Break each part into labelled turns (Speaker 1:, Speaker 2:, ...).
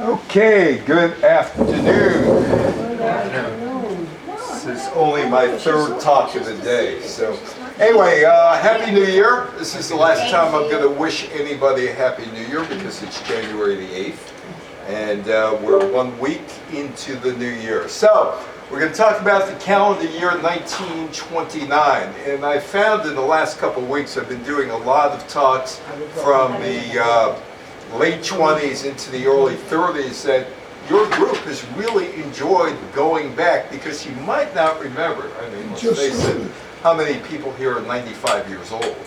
Speaker 1: Okay, good afternoon. This is only my third talk of the day. So anyway, Happy New Year. This is the last time I'm going to wish anybody a Happy New Year because it's January the 8th. And we're 1 week into the new year. So we're going to talk about the calendar year 1929. And I found in the last couple of weeks I've been doing a lot of talks from the late 20s into the early 30s that your group has really enjoyed going back because you might not remember. I mean, let's face it, how many people here are 95 years old?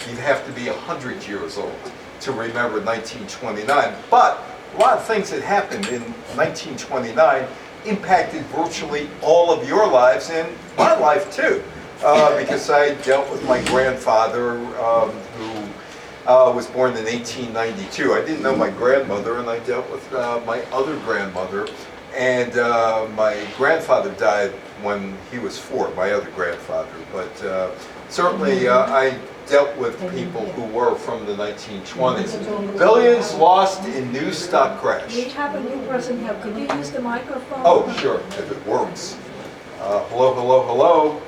Speaker 1: You'd have to be 100 years old to remember 1929. But a lot of things that happened in 1929 impacted virtually all of your lives and my life too. Because I dealt with my grandfather who was born in 1892. I didn't know my grandmother, and I dealt with my other grandmother. And my grandfather died when he was 4, my other grandfather. But certainly I dealt with people who were from the 1920s. Billions lost in new stock crash.
Speaker 2: We have a new person here. Could you use the microphone?
Speaker 1: Oh, sure, if it works. Hello, hello, hello.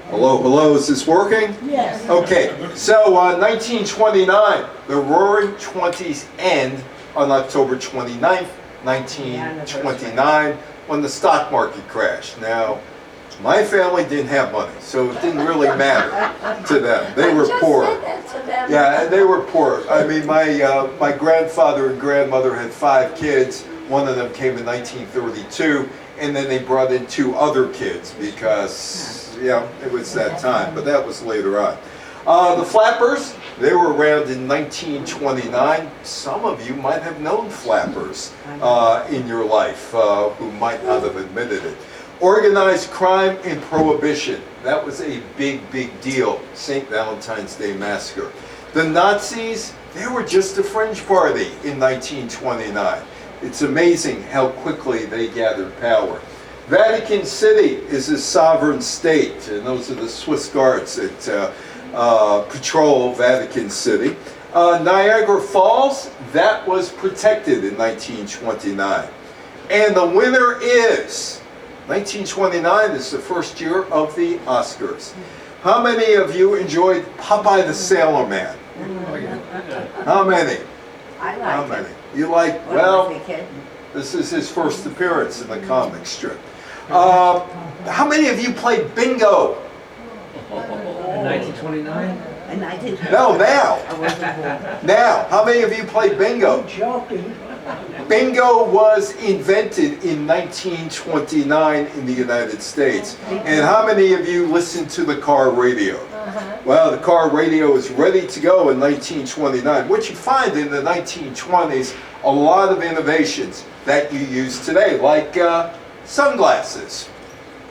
Speaker 1: Hello, hello, is this working?
Speaker 2: Yes.
Speaker 1: Okay, so 1929, the Roaring Twenties end on October 29th, 1929, when the stock market crashed. Now, my family didn't have money, so it didn't really matter to them. They were poor. Yeah, they were poor. I mean, my grandfather and grandmother had 5 kids. One of them came in 1932, and then they brought in 2 other kids because, yeah, it was that time, but that was later on. The Flappers, they were around in 1929. Some of you might have known Flappers in your life who might not have admitted it. Organized crime and prohibition. That was a big, big deal. St. Valentine's Day Massacre. The Nazis, they were just a fringe party in 1929. It's amazing how quickly they gathered power. Vatican City is a sovereign state, and those are the Swiss guards that patrol Vatican City. Niagara Falls, that was protected in 1929. And the winner is 1929 is the first year of the Oscars. How many of you enjoyed Popeye the Sailor Man? How many?
Speaker 3: I
Speaker 1: How
Speaker 3: like
Speaker 1: many?
Speaker 3: it.
Speaker 1: You like,
Speaker 3: When I
Speaker 1: well,
Speaker 3: was a kid.
Speaker 1: this is his first appearance in the comic strip. How many of you played bingo?
Speaker 4: In 1929?
Speaker 3: And I did.
Speaker 1: No, now.
Speaker 3: I wasn't born.
Speaker 1: Now, how many of you played bingo?
Speaker 2: Joking.
Speaker 1: Bingo was invented in 1929 in the United States. And how many of you listened to the car radio? Well, the car radio was ready to go in 1929. What you find in the 1920s, a lot of innovations that you use today, like sunglasses.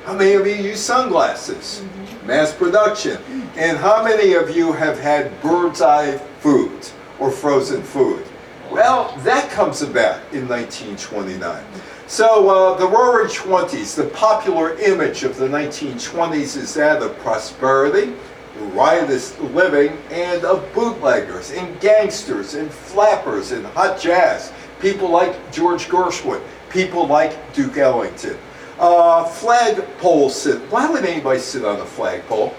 Speaker 1: How many of you use sunglasses? Mass production. And how many of you have had bird's eye food or frozen food? Well, that comes about in 1929. So the Roaring Twenties, the popular image of the 1920s is that of prosperity, riotous living, and of bootleggers and gangsters and flappers and hot jazz. People like George Gershwin, people like Duke Ellington. Flagpole sit. Why would anybody sit on a flagpole?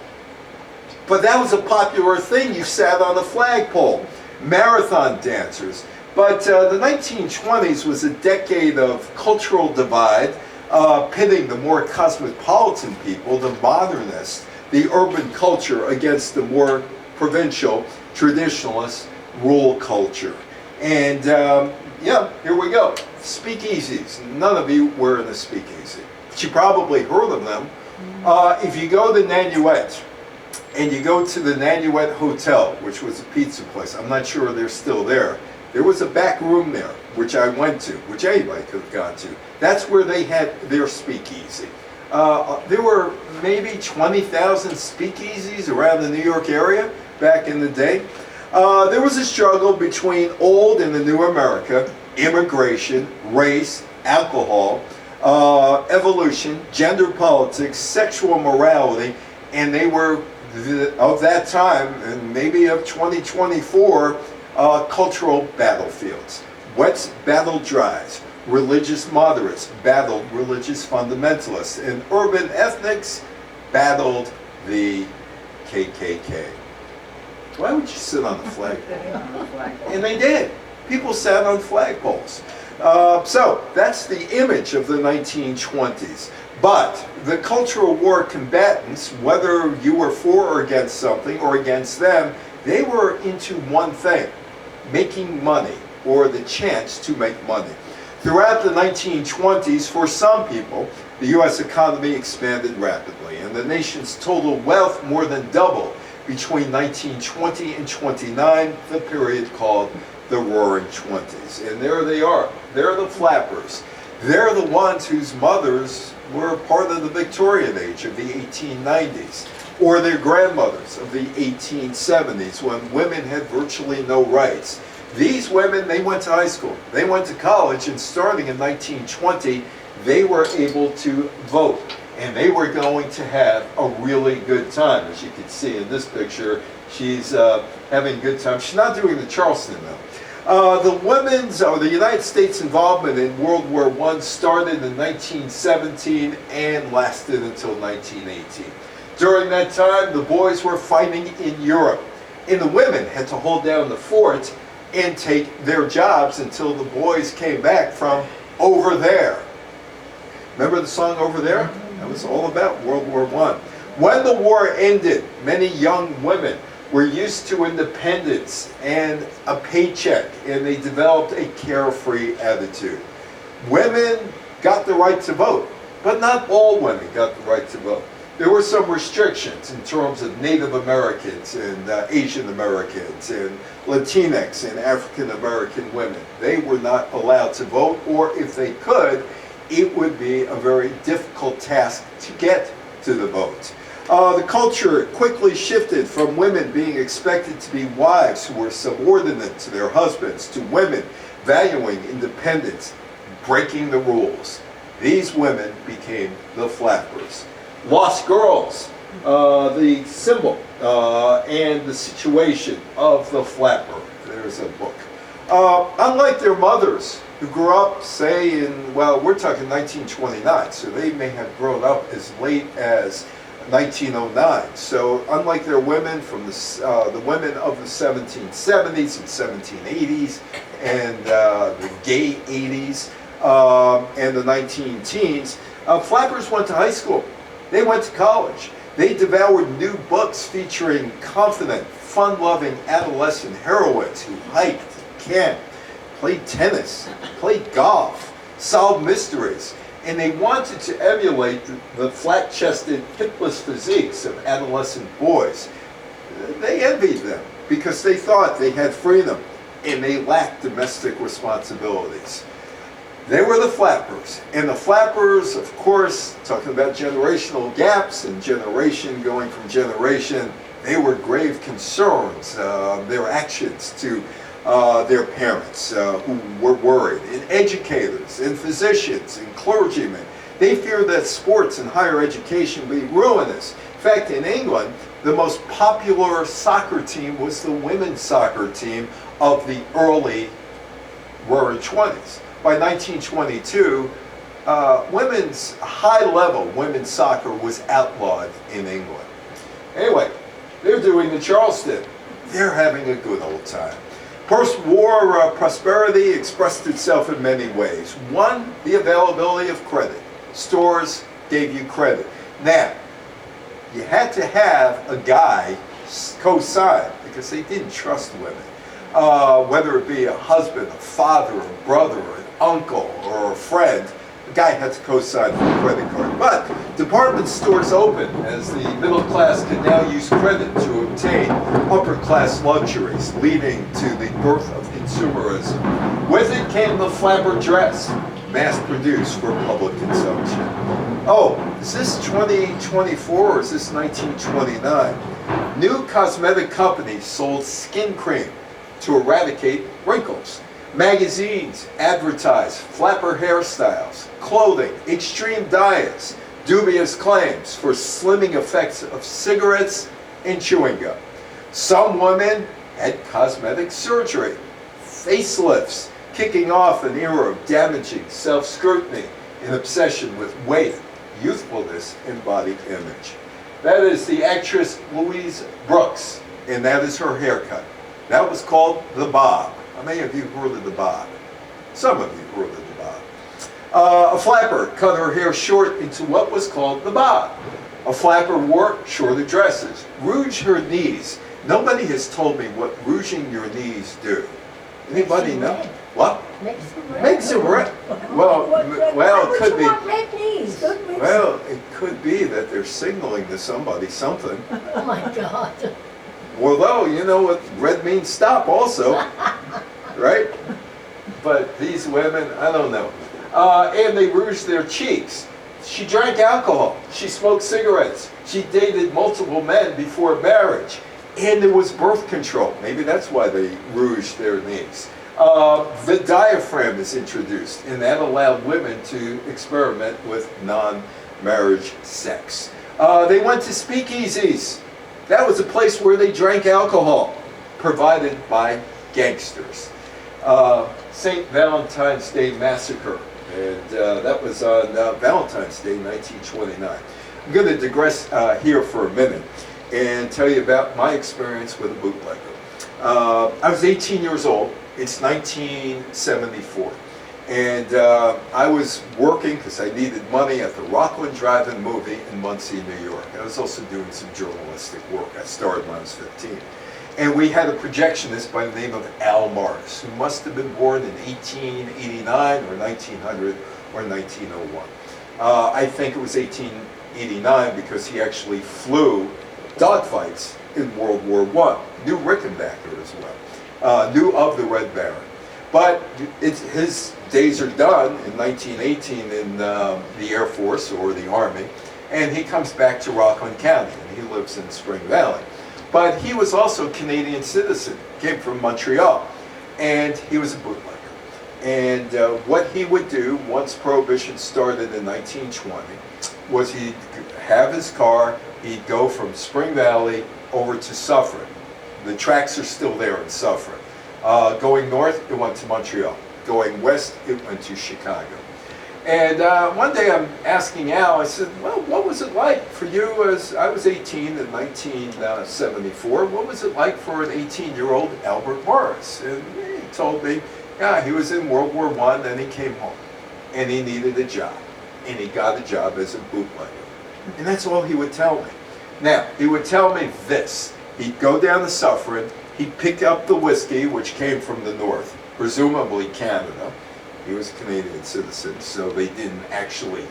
Speaker 1: But that was a popular thing. You sat on a flagpole. Marathon dancers. But the 1920s was a decade of cultural divide, pitting the more cosmopolitan people, the modernists, the urban culture against the more provincial, traditionalist, rural culture. And yeah, here we go. Speakeasies. None of you were in a speakeasy, but you probably heard of them. If you go to Nanuet, and you go to the Nanuet Hotel, which was a pizza place, I'm not sure they're still there. There was a back room there, which I went to, which anybody could have gone to. That's where they had their speakeasy. There were maybe 20,000 speakeasies around the New York area back in the day. There was a struggle between old and the new America, immigration, race, alcohol, evolution, gender politics, sexual morality, and they were, of that time, and maybe of 2024, cultural battlefields. Wets battled dries. Religious moderates battled religious fundamentalists. And urban ethnics battled the KKK. Why would you sit on the flagpole? And they did. People sat on flagpoles. So that's the image of the 1920s. But the cultural war combatants, whether you were for or against something or against them, they were into one thing: making money, or the chance to make money. Throughout the 1920s, for some people, the U.S. economy expanded rapidly, and the nation's total wealth more than doubled between 1920 and 29, the period called the Roaring Twenties. And there they are. They're the flappers. They're the ones whose mothers were part of the Victorian age of the 1890s, or their grandmothers of the 1870s, when women had virtually no rights. These women, they went to high school, they went to college, and starting in 1920, they were able to vote. And they were going to have a really good time. As you can see in this picture, she's having a good time. She's not doing the Charleston, though. The United States involvement in World War I started in 1917 and lasted until 1918. During that time, the boys were fighting in Europe, and the women had to hold down the fort and take their jobs until the boys came back from over there. Remember the song Over There? That was all about World War I. When the war ended, many young women were used to independence and a paycheck, and they developed a carefree attitude. Women got the right to vote, but not all women got the right to vote. There were some restrictions in terms of Native Americans and Asian Americans and Latinx and African American women. They were not allowed to vote, or if they could, it would be a very difficult task to get to the vote. The culture quickly shifted from women being expected to be wives who were subordinate to their husbands to women valuing independence, breaking the rules. These women became the flappers. Lost girls, the symbol and the situation of the flapper. There's a book. Unlike their mothers, who grew up, say, we're talking 1929, so they may have grown up as late as 1909. So unlike their women from the women of the 1770s and 1780s and the gay 80s and the 19-teens, flappers went to high school. They went to college. They devoured new books featuring confident, fun-loving adolescent heroines who hiked, camped, played tennis, played golf, solved mysteries, and they wanted to emulate the flat-chested, hipless physiques of adolescent boys. They envied them because they thought they had freedom and they lacked domestic responsibilities. They were the flappers, and the flappers, of course, talking about generational gaps and generation going from generation, they were grave concerns, their actions to their parents who were worried, and educators, and physicians, and clergymen. They feared that sports and higher education would be ruinous. In fact, in England, the most popular soccer team was the women's soccer team of the early Roaring Twenties. By 1922, high-level women's soccer was outlawed in England. Anyway, they're doing the Charleston. They're having a good old time. Post-war prosperity expressed itself in many ways. One, the availability of credit. Stores gave you credit. Now, you had to have a guy co-sign because they didn't trust women. Whether it be a husband, a father, a brother, an uncle, or a friend, the guy had to co-sign for a credit card. But department stores opened as the middle class could now use credit to obtain upper class luxuries, leading to the birth of consumerism. With it came the flapper dress, mass-produced for public consumption. Oh, is this 2024 or is this 1929? New cosmetic companies sold skin cream to eradicate wrinkles. Magazines advertised flapper hairstyles, clothing, extreme diets, dubious claims for slimming effects of cigarettes and chewing gum. Some women had cosmetic surgery, facelifts, kicking off an era of damaging self-scrutiny and obsession with weight, youthfulness, and body image. That is the actress Louise Brooks, and that is her haircut. That was called the bob. How many of you heard of the bob? Some of you heard of the bob. A flapper cut her hair short into what was called the bob. A flapper wore shorter dresses, rouged her knees. Nobody has told me what rouging your knees do. Anybody know? What?
Speaker 3: Makes them red.
Speaker 1: Makes it red. Well, well, it could be.
Speaker 2: Why would you want red knees? Doesn't make
Speaker 1: Well, it could be that they're signaling to somebody something.
Speaker 3: Oh my God.
Speaker 1: Although, you know what red means stop also, right? But these women, I don't know. And they rouged their cheeks. She drank alcohol. She smoked cigarettes. She dated multiple men before marriage. And there was birth control. Maybe that's why they rouged their knees. The diaphragm is introduced, and that allowed women to experiment with non-marriage sex. They went to speakeasies. That was a place where they drank alcohol, provided by gangsters. St. Valentine's Day Massacre, and that was on Valentine's Day, 1929. I'm going to digress here for a minute and tell you about my experience with a bootlegger. I was 18 years old. It's 1974. And I was working because I needed money at the Rockland Drive-In movie in Muncie, New York. I was also doing some journalistic work. I started when I was 15. And we had a projectionist by the name of Al Morris, who must have been born in 1889 or 1900 or 1901. I think it was 1889 because he actually flew dogfights in World War I. Knew Rickenbacker as well. Knew of the Red Baron. But his days are done in 1918 in the Air Force or the Army, and he comes back to Rockland County, and he lives in Spring Valley. But he was also a Canadian citizen, came from Montreal, and he was a bootlegger. And what he would do once Prohibition started in 1920 was he'd have his car, he'd go from Spring Valley over to Suffern. The tracks are still there in Suffern. Going north, it went to Montreal. Going west, it went to Chicago. And one day I'm asking Al, I said, well, what was it like for you as I was 18 in 1974, what was it like for an 18-year-old Albert Morris? And he told me, yeah, he was in World War I, then he came home. And he needed a job. And he got a job as a bootlegger. And that's all he would tell me. Now, he would tell me this. He'd go down to Suffern, he'd pick up the whiskey, which came from the north, presumably Canada. He was a Canadian citizen, so they didn't actually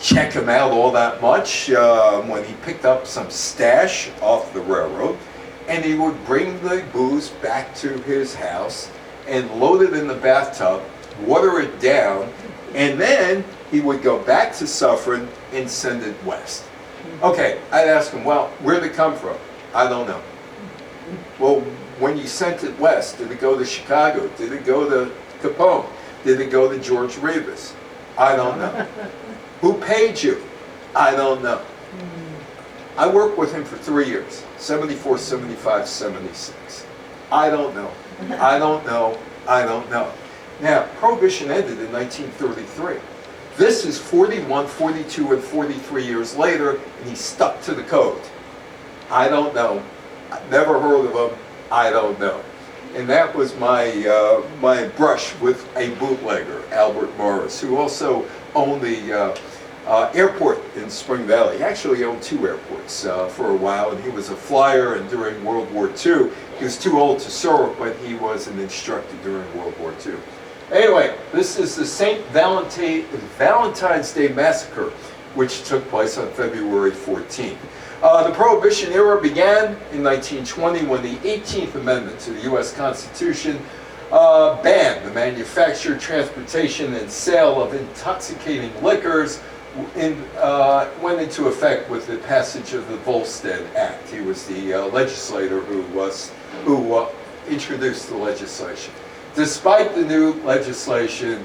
Speaker 1: check him out all that much when he picked up some stash off the railroad. And he would bring the booze back to his house and load it in the bathtub, water it down, and then he would go back to Suffern and send it west. Okay, I'd ask him, well, where'd it come from? I don't know. Well, when you sent it west, did it go to Chicago? Did it go to Capone? Did it go to George Revis? I don't know. Who paid you? I don't know. I worked with him for 3 years, 74, 75, 76. I don't know. I don't know. I don't know. Now, Prohibition ended in 1933. This is 41, 42, and 43 years later, and he's stuck to the code. I don't know. I've never heard of him. I don't know. And that was my my brush with a bootlegger, Albert Morris, who also owned the airport in Spring Valley. He actually owned 2 airports for a while, and he was a flyer, and during World War II, he was too old to serve, but he was an instructor during World War II. Anyway, this is the St. Valentine's Day Massacre, which took place on February 14th. The Prohibition era began in 1920 when the 18th Amendment to the U.S. Constitution banned the manufacture, transportation, and sale of intoxicating liquors. Went into effect with the passage of the Volstead Act. He was the legislator who introduced the legislation. Despite the new legislation,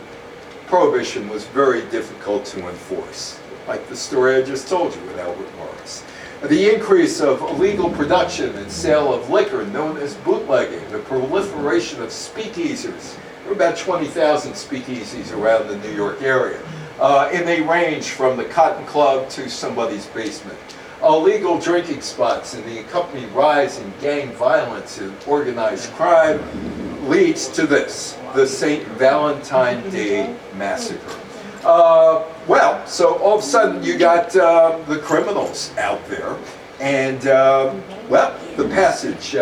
Speaker 1: Prohibition was very difficult to enforce, like the story I just told you with Albert Morris. The increase of illegal production and sale of liquor known as bootlegging, the proliferation of speakeasies There were about 20,000 speakeasies around the New York area. And they range from the Cotton Club to somebody's basement. Illegal drinking spots and the accompanying rise in gang violence and organized crime leads to this, the St. Valentine Day Massacre. Well, so all of a sudden you got the criminals out there, and well, the passage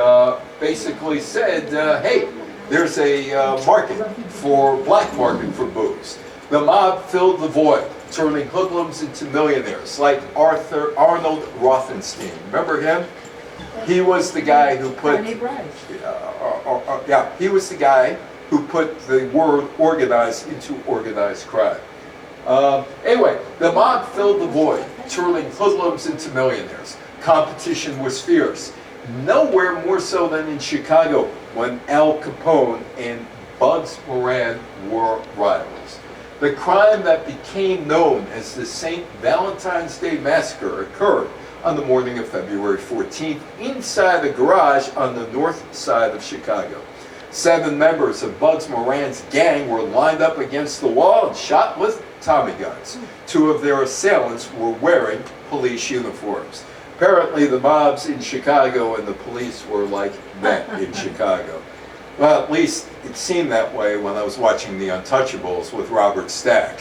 Speaker 1: basically said, hey, there's a market for, black market for booze. The mob filled the void, turning hoodlums into millionaires, like Arnold Rothenstein. Remember him? He was the guy who put,
Speaker 2: Bernie Bryce.
Speaker 1: yeah, he was the guy who put the word organized into organized crime. Anyway, the mob filled the void, turning hoodlums into millionaires. Competition was fierce. Nowhere more so than in Chicago, when Al Capone and Bugs Moran were rivals. The crime that became known as the St. Valentine's Day Massacre occurred on the morning of February 14th inside a garage on the north side of Chicago. 7 members of Bugs Moran's gang were lined up against the wall and shot with Tommy guns. 2 of their assailants were wearing police uniforms. Apparently the mobs in Chicago and the police were like that in Chicago. Well, at least it seemed that way when I was watching The Untouchables with Robert Stack.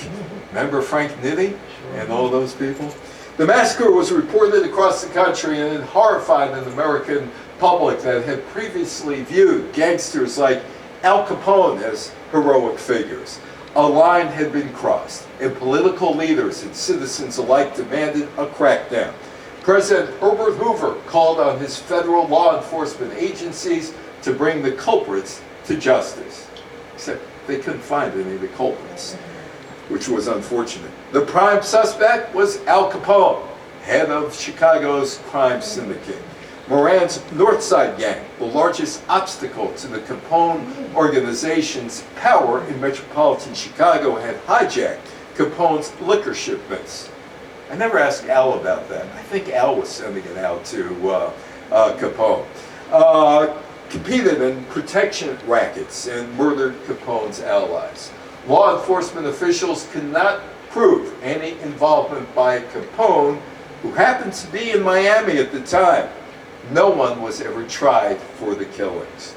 Speaker 1: Remember Frank Nitti and all those people? The massacre was reported across the country and it horrified an American public that had previously viewed gangsters like Al Capone as heroic figures. A line had been crossed, and political leaders and citizens alike demanded a crackdown. President Herbert Hoover called on his federal law enforcement agencies to bring the culprits to justice. Except they couldn't find any of the culprits, which was unfortunate. The prime suspect was Al Capone, head of Chicago's crime syndicate. Moran's North Side Gang, the largest obstacle to the Capone organization's power in metropolitan Chicago, had hijacked Capone's liquor shipments. I never asked Al about that. I think Al was sending it out to Capone. Competed in protection rackets and murdered Capone's allies. Law enforcement officials could not prove any involvement by Capone, who happened to be in Miami at the time. No one was ever tried for the killings.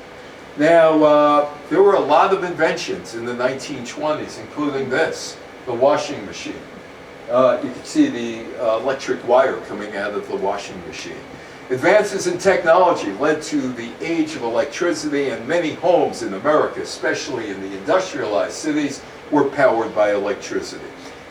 Speaker 1: Now, there were a lot of inventions in the 1920s, including this, the washing machine. You can see the electric wire coming out of the washing machine. Advances in technology led to the age of electricity, and many homes in America, especially in the industrialized cities, were powered by electricity.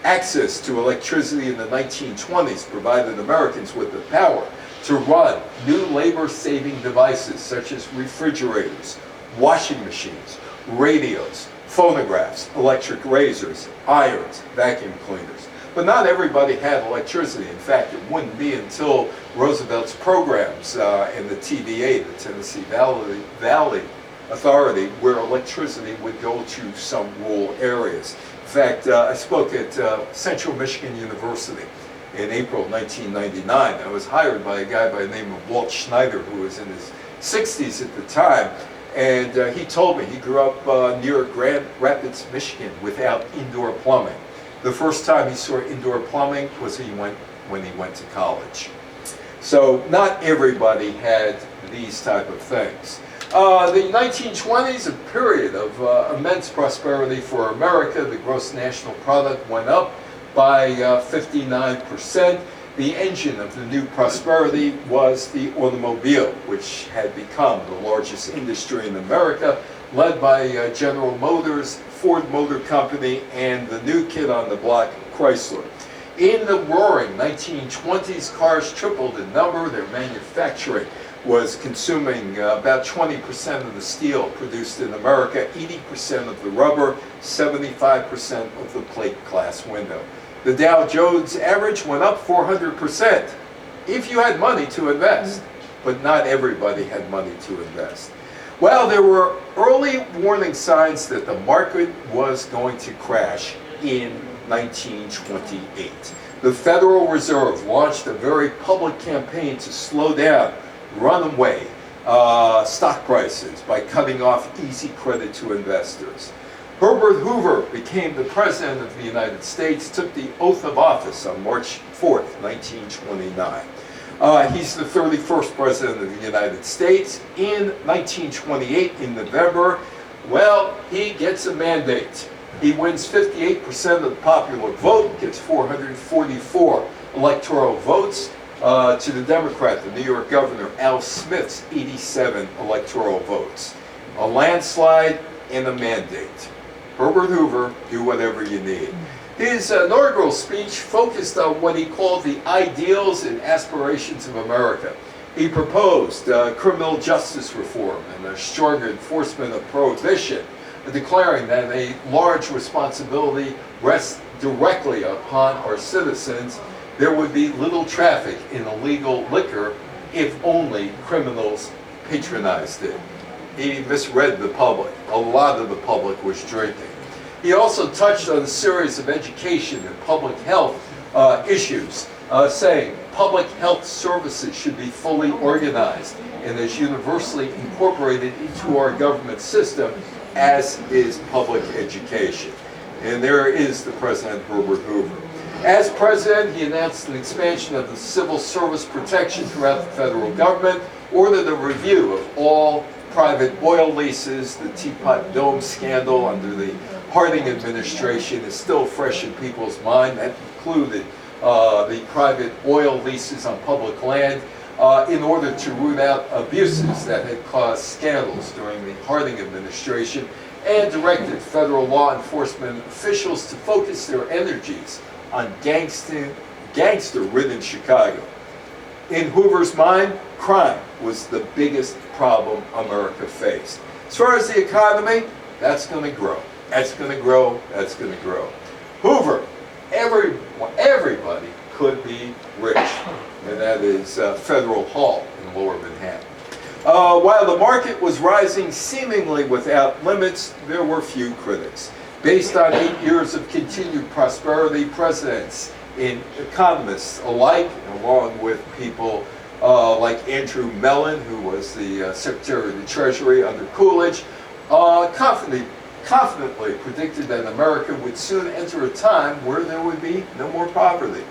Speaker 1: Access to electricity in the 1920s provided Americans with the power to run new labor-saving devices such as refrigerators, washing machines, radios, phonographs, electric razors, irons, vacuum cleaners. But not everybody had electricity. In fact, it wouldn't be until Roosevelt's programs and the TVA, the Tennessee Valley Authority, where electricity would go to some rural areas. In fact, I spoke at Central Michigan University in April 1999. I was hired by a guy by the name of Walt Schneider, who was in his 60s at the time. And he told me he grew up near Grand Rapids, Michigan, without indoor plumbing. The first time he saw indoor plumbing was when he went to college. So not everybody had these type of things. The 1920s, a period of immense prosperity for America. The gross national product went up by 59%. The engine of the new prosperity was the automobile, which had become the largest industry in America, led by General Motors, Ford Motor Company, and the new kid on the block, Chrysler. In the roaring 1920s, cars tripled in number. Their manufacturing was consuming about 20% of the steel produced in America, 80% of the rubber, 75% of the plate glass window. The Dow Jones average went up 400% if you had money to invest, but not everybody had money to invest. Well, there were early warning signs that the market was going to crash in 1928. The Federal Reserve launched a very public campaign to slow down runaway stock prices by cutting off easy credit to investors. Herbert Hoover became the President of the United States, took the oath of office on March 4th, 1929. He's the 31st President of the United States. In 1928, in November, well, he gets a mandate. He wins 58% of the popular vote, gets 444 electoral votes to the Democrat, the New York Governor, Al Smith's 87 electoral votes. A landslide and a mandate. Herbert Hoover, do whatever you need. His inaugural speech focused on what he called the ideals and aspirations of America. He proposed criminal justice reform and a stronger enforcement of prohibition, declaring that a large responsibility rests directly upon our citizens. There would be little traffic in illegal liquor if only criminals patronized it. He misread the public. A lot of the public was drinking. He also touched on a series of education and public health issues, saying public health services should be fully organized and as universally incorporated into our government system as is public education. And there is the President Herbert Hoover. As president, he announced an expansion of the civil service protection throughout the federal government, ordered a review of all private oil leases. The Teapot Dome scandal under the Harding administration is still fresh in people's mind. That included the private oil leases on public land in order to root out abuses that had caused scandals during the Harding administration, and directed federal law enforcement officials to focus their energies on gangster-ridden Chicago. In Hoover's mind, crime was the biggest problem America faced. As far as the economy, that's going to grow. That's going to grow. That's going to grow. Hoover, everybody could be rich, and that is Federal Hall in Lower Manhattan. While the market was rising seemingly without limits, there were few critics. Based on 8 years of continued prosperity, presidents and economists alike, along with people like Andrew Mellon, who was the Secretary of the Treasury under Coolidge, confidently predicted that America would soon enter a time where there would be no more poverty,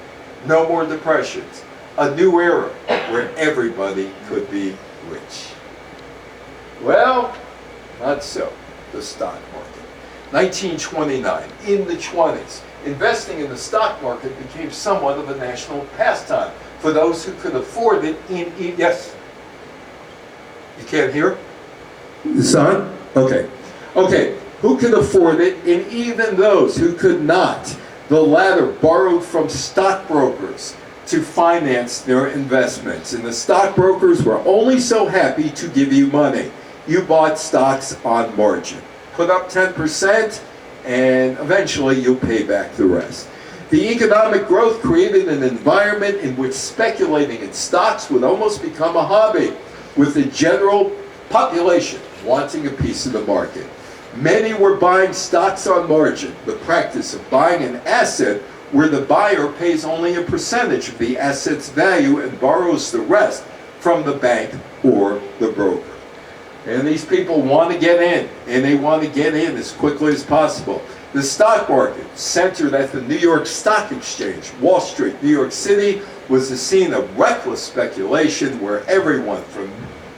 Speaker 1: no more depressions, a new era where everybody could be rich. Well, not so. The stock market. 1929, in the 20s, investing in the stock market became somewhat of a national pastime for those who could afford it yes? You can't hear? It's on? Okay. Okay. Who could afford it, and even those who could not. The latter borrowed from stockbrokers to finance their investments, and the stockbrokers were only so happy to give you money. You bought stocks on margin. Put up 10%, and eventually you'll pay back the rest. The economic growth created an environment in which speculating in stocks would almost become a hobby, with the general population wanting a piece of the market. Many were buying stocks on margin, the practice of buying an asset where the buyer pays only a percentage of the asset's value and borrows the rest from the bank or the broker. And these people want to get in, and they want to get in as quickly as possible. The stock market, centered at the New York Stock Exchange, Wall Street, New York City, was the scene of reckless speculation where everyone from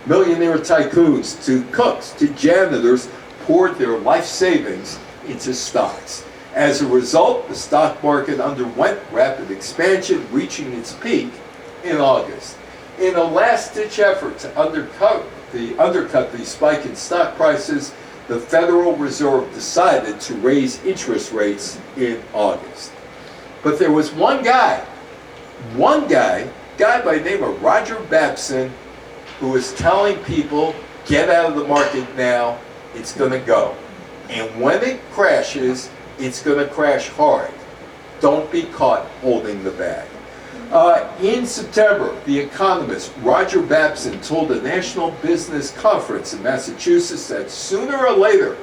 Speaker 1: millionaire tycoons to cooks to janitors poured their life savings into stocks. As a result, the stock market underwent rapid expansion, reaching its peak in August. In a last-ditch effort to undercut the spike in stock prices, the Federal Reserve decided to raise interest rates in August. But there was one guy by the name of Roger Babson, who was telling people, get out of the market now, it's going to go. And when it crashes, it's going to crash hard. Don't be caught holding the bag. In September, the economist Roger Babson told a national business conference in Massachusetts that sooner or later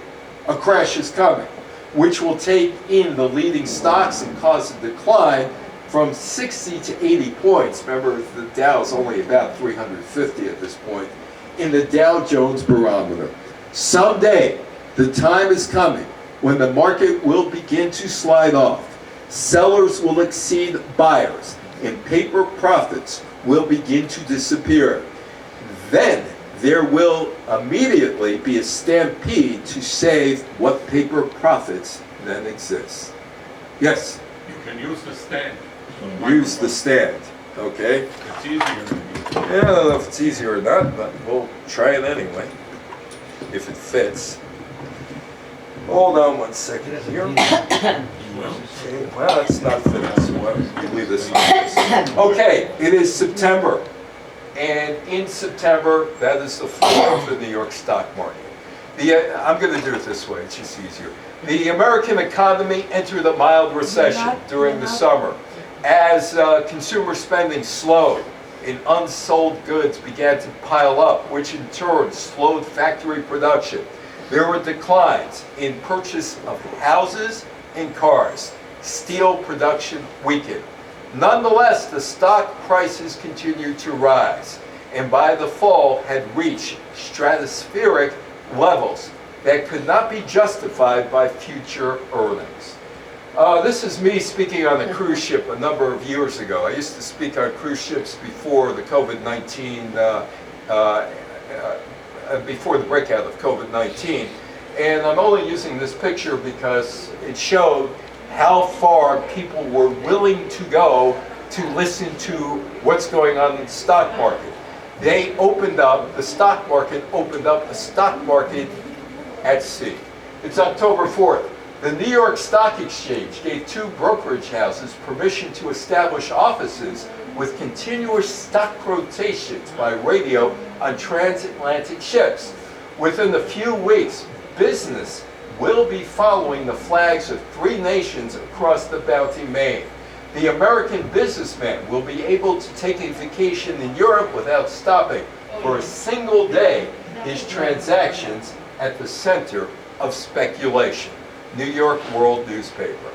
Speaker 1: a crash is coming, which will take in the leading stocks and cause a decline from 60 to 80 points. Remember, the Dow is only about 350 at this point in the Dow Jones Barometer. Someday, the time is coming when the market will begin to slide off. Sellers will exceed buyers, and paper profits will begin to disappear. Then there will immediately be a stampede to save what paper profits then exist. Yes,
Speaker 5: You can use the stand.
Speaker 1: use the stand, okay?
Speaker 5: It's easier.
Speaker 1: Yeah, I don't know if it's easier or not, but we'll try it anyway, if it fits. Hold on one second here. Okay, well, it's not fitting, so we'll leave this like this. Okay, it is September. And in September, that is the floor of the New York stock market. I'm going to do it this way, it's just easier. The American economy entered a mild recession during the summer as consumer spending slowed and unsold goods began to pile up, which in turn slowed factory production. There were declines in purchase of houses and cars. Steel production weakened. Nonetheless, the stock prices continued to rise, and by the fall had reached stratospheric levels that could not be justified by future earnings. This is me speaking on a cruise ship a number of years ago. I used to speak on cruise ships before the COVID-19, before the breakout of COVID-19. And I'm only using this picture because it showed how far people were willing to go to listen to what's going on in the stock market. They opened up, the stock market opened up a stock market at sea. It's October 4th. The New York Stock Exchange gave 2 brokerage houses permission to establish offices with continuous stock quotations by radio on transatlantic ships. Within a few weeks, business will be following the flags of 3 nations across the Bounty, Maine. The American businessman will be able to take a vacation in Europe without stopping for a single day his transactions at the center of speculation. New York World newspaper.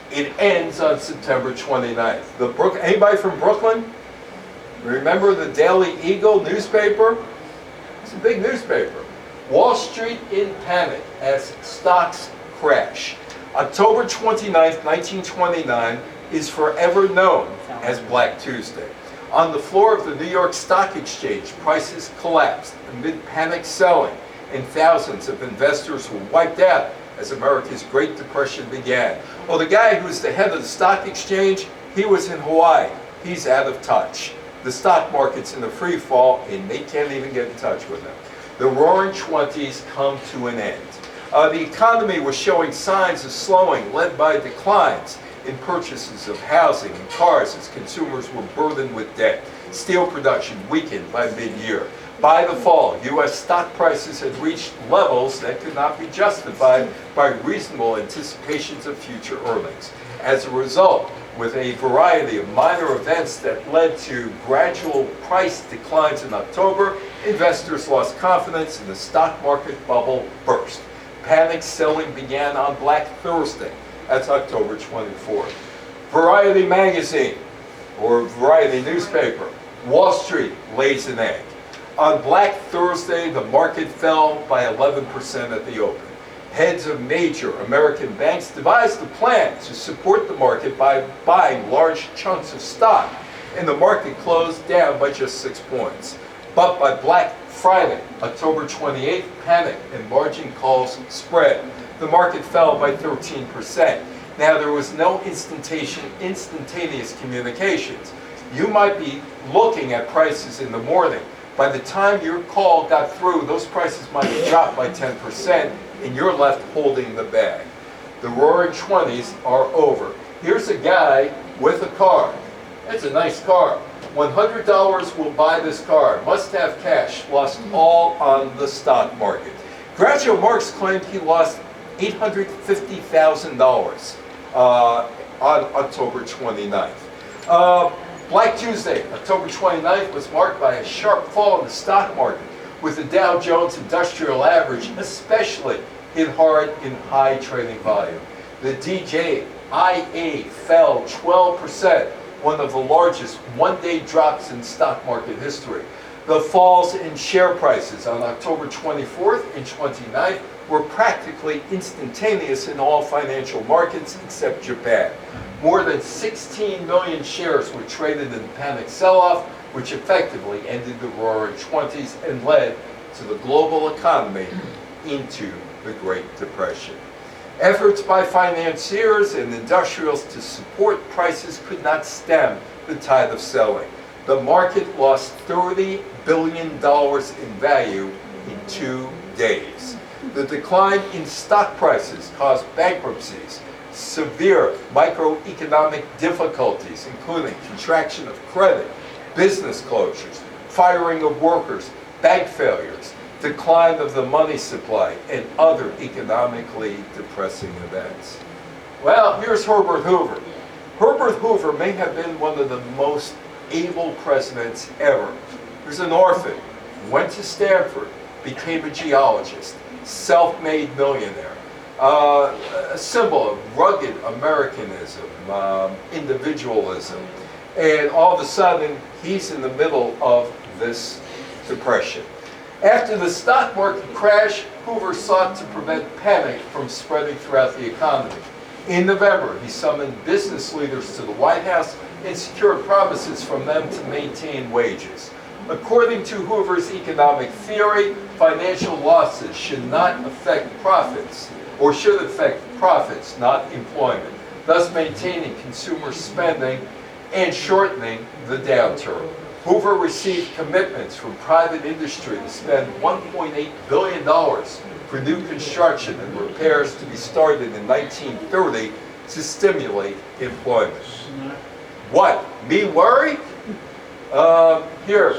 Speaker 1: It ends on September 29th. Anybody from Brooklyn? Remember the Daily Eagle newspaper? It's a big newspaper. Wall Street in panic as stocks crash. October 29th, 1929 is forever known as Black Tuesday. On the floor of the New York Stock Exchange, prices collapsed amid panic selling, and thousands of investors were wiped out as America's Great Depression began. Well, the guy who's the head of the stock exchange, he was in Hawaii. He's out of touch. The stock market's in a free fall, and they can't even get in touch with him. The Roaring '20s come to an end. The economy was showing signs of slowing, led by declines in purchases of housing and cars as consumers were burdened with debt. Steel production weakened by mid-year. By the fall, U.S. stock prices had reached levels that could not be justified by reasonable anticipations of future earnings. As a result, with a variety of minor events that led to gradual price declines in October, investors lost confidence and the stock market bubble burst. Panic selling began on Black Thursday. That's October 24th. Variety magazine, or Variety newspaper, Wall Street lays an egg. On Black Thursday, the market fell by 11% at the open. Heads of major American banks devised a plan to support the market by buying large chunks of stock, and the market closed down by just 6 points. But by Black Friday, October 28th, panic and margin calls spread. The market fell by 13%. Now, there was no instantaneous communications. You might be looking at prices in the morning. By the time your call got through, those prices might have dropped by 10%, and you're left holding the bag. The Roaring '20s are over. Here's a guy with a car. It's a nice car. $100 will buy this car. Must have cash. Lost all on the stock market. Groucho Marx claimed he lost $850,000 on October 29th. Black Tuesday, October 29th, was marked by a sharp fall in the stock market, with the Dow Jones Industrial Average especially hit hard in high trading volume. The DJIA fell 12%, one of the largest one-day drops in stock market history. The falls in share prices on October 24th and 29th were practically instantaneous in all financial markets except Japan. More than 16 million shares were traded in the panic sell-off, which effectively ended the Roaring '20s and led to the global economy into the Great Depression. Efforts by financiers and industrials to support prices could not stem the tide of selling. The market lost $30 billion in value in 2 days. The decline in stock prices caused bankruptcies, severe microeconomic difficulties, including contraction of credit, business closures, firing of workers, bank failures, decline of the money supply, and other economically depressing events. Well, here's Herbert Hoover. Herbert Hoover may have been one of the most able presidents ever. He was an orphan, went to Stanford, became a geologist, self-made millionaire, a symbol of rugged Americanism, individualism, and all of a sudden he's in the middle of this depression. After the stock market crash, Hoover sought to prevent panic from spreading throughout the economy. In November, he summoned business leaders to the White House and secured promises from them to maintain wages. According to Hoover's economic theory, financial losses should not affect profits, or should affect profits, not employment, thus maintaining consumer spending and shortening the downturn. Hoover received commitments from private industry to spend $1.8 billion for new construction and repairs to be started in 1930 to stimulate employment. What? Me worry? Here,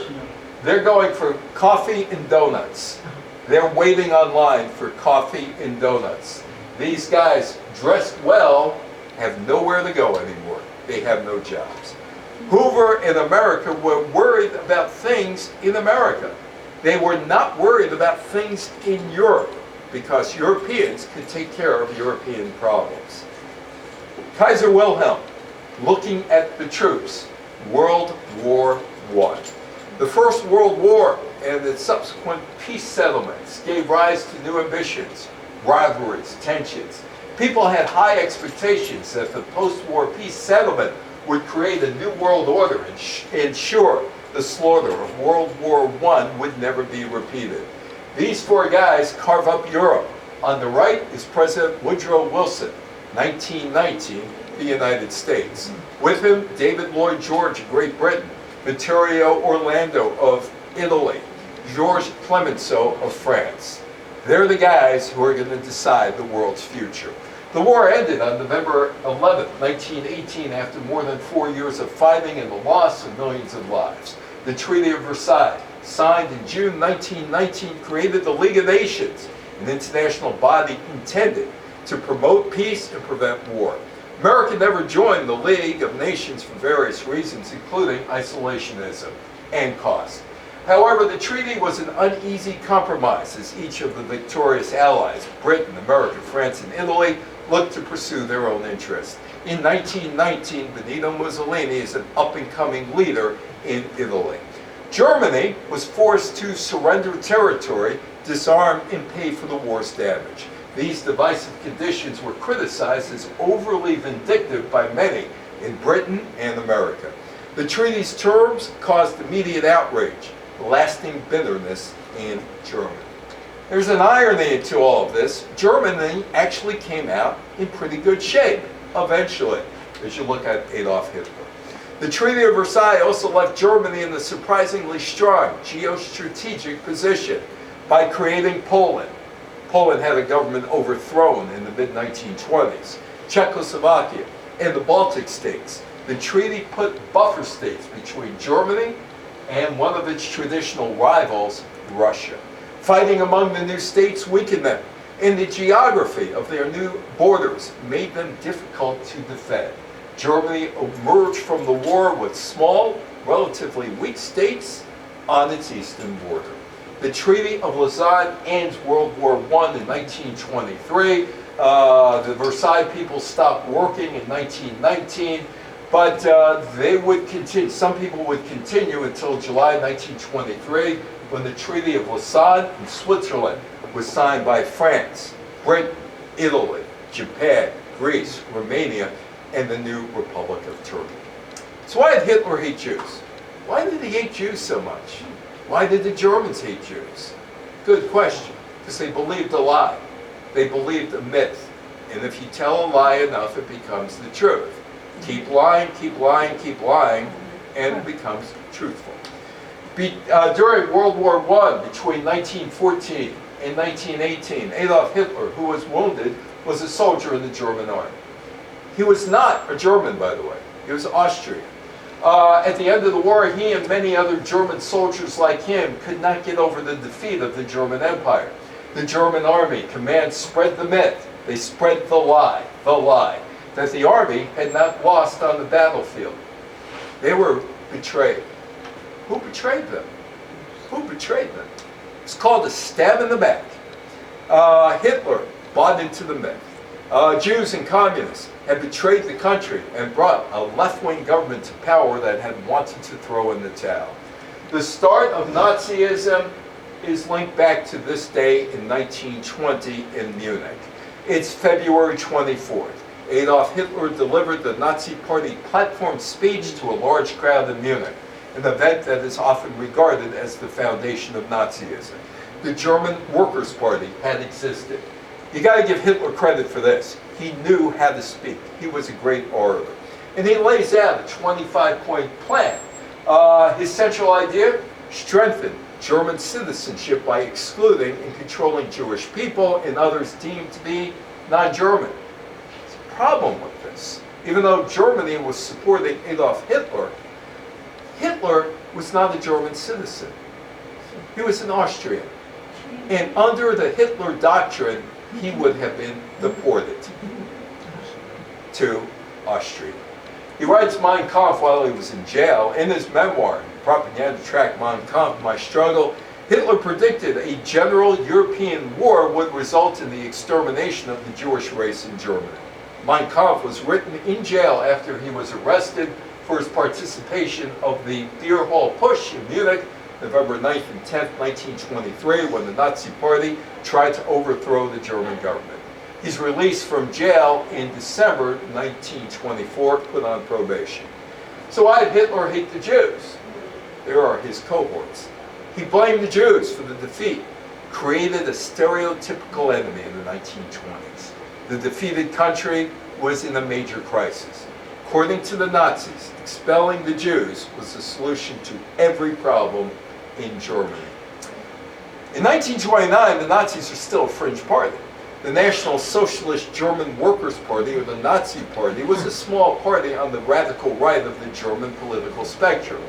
Speaker 1: they're going for coffee and donuts. They're waiting online for coffee and donuts. These guys, dressed well, have nowhere to go anymore. They have no jobs. Hoover and America were worried about things in America. They were not worried about things in Europe because Europeans could take care of European problems. Kaiser Wilhelm, looking at the troops, World War I. The First World War and its subsequent peace settlements gave rise to new ambitions, rivalries, tensions. People had high expectations that the post-war peace settlement would create a new world order and ensure the slaughter of World War I would never be repeated. These four guys carve up Europe. On the right is President Woodrow Wilson, 1919, the United States. With him, David Lloyd George of Great Britain, Vittorio Orlando of Italy, Georges Clemenceau of France. They're the guys who are going to decide the world's future. The war ended on November 11, 1918, after more than 4 years of fighting and the loss of millions of lives. The Treaty of Versailles, signed in June 1919, created the League of Nations, an international body intended to promote peace and prevent war. America never joined the League of Nations for various reasons, including isolationism and cost. However, the treaty was an uneasy compromise as each of the victorious allies, Britain, America, France, and Italy, looked to pursue their own interests. In 1919, Benito Mussolini is an up-and-coming leader in Italy. Germany was forced to surrender territory, disarm, and pay for the war's damage. These divisive conditions were criticized as overly vindictive by many in Britain and America. The treaty's terms caused immediate outrage, lasting bitterness in Germany. There's an irony to all of this. Germany actually came out in pretty good shape, eventually, as you look at Adolf Hitler. The Treaty of Versailles also left Germany in a surprisingly strong geostrategic position by creating Poland. Poland had a government overthrown in the mid-1920s. Czechoslovakia and the Baltic states. The treaty put buffer states between Germany and one of its traditional rivals, Russia. Fighting among the new states weakened them, and the geography of their new borders made them difficult to defend. Germany emerged from the war with small, relatively weak states on its eastern border. The Treaty of Lausanne ends World War I in 1923. The Versailles people stopped working in 1919, but they would continue. Some people would continue until July 1923, when the Treaty of Lausanne in Switzerland was signed by France, Britain, Italy, Japan, Greece, Romania, and the new Republic of Turkey. So why did Hitler hate Jews? Why did he hate Jews so much? Why did the Germans hate Jews? Good question. Because they believed a lie. They believed a myth. And if you tell a lie enough, it becomes the truth. Keep lying, keep lying, keep lying, and it becomes truthful. During World War I, between 1914 and 1918, Adolf Hitler, who was wounded, was a soldier in the German army. He was not a German, by the way. He was Austrian. At the end of the war, he and many other German soldiers like him could not get over the defeat of the German Empire. The German army command spread the myth. They spread the lie, that the army had not lost on the battlefield. They were betrayed. Who betrayed them? Who betrayed them? It's called a stab in the back. Hitler bought into the myth. Jews and communists had betrayed the country and brought a left-wing government to power that had wanted to throw in the towel. The start of Nazism is linked back to this day in 1920 in Munich. It's February 24th. Adolf Hitler delivered the Nazi Party platform speech to a large crowd in Munich, an event that is often regarded as the foundation of Nazism. The German Workers' Party had existed. You got to give Hitler credit for this. He knew how to speak. He was a great orator. And he lays out a 25-point plan. His central idea, strengthen German citizenship by excluding and controlling Jewish people and others deemed to be non-German. There's a problem with this. Even though Germany was supporting Adolf Hitler, Hitler was not a German citizen. He was an Austrian. And under the Hitler doctrine, he would have been deported to Austria. He writes Mein Kampf while he was in jail. In his memoir, propaganda tract Mein Kampf, My Struggle, Hitler predicted a general European war would result in the extermination of the Jewish race in Germany. Mein Kampf was written in jail after he was arrested for his participation of the Beer Hall Push in Munich, November 9th and 10th, 1923, when the Nazi Party tried to overthrow the German government. He's released from jail in December 1924, put on probation. So why did Hitler hate the Jews? There are his cohorts. He blamed the Jews for the defeat, created a stereotypical enemy in the 1920s. The defeated country was in a major crisis. According to the Nazis, expelling the Jews was the solution to every problem in Germany. In 1929, the Nazis are still a fringe party. The National Socialist German Workers' Party, or the Nazi Party, was a small party on the radical right of the German political spectrum.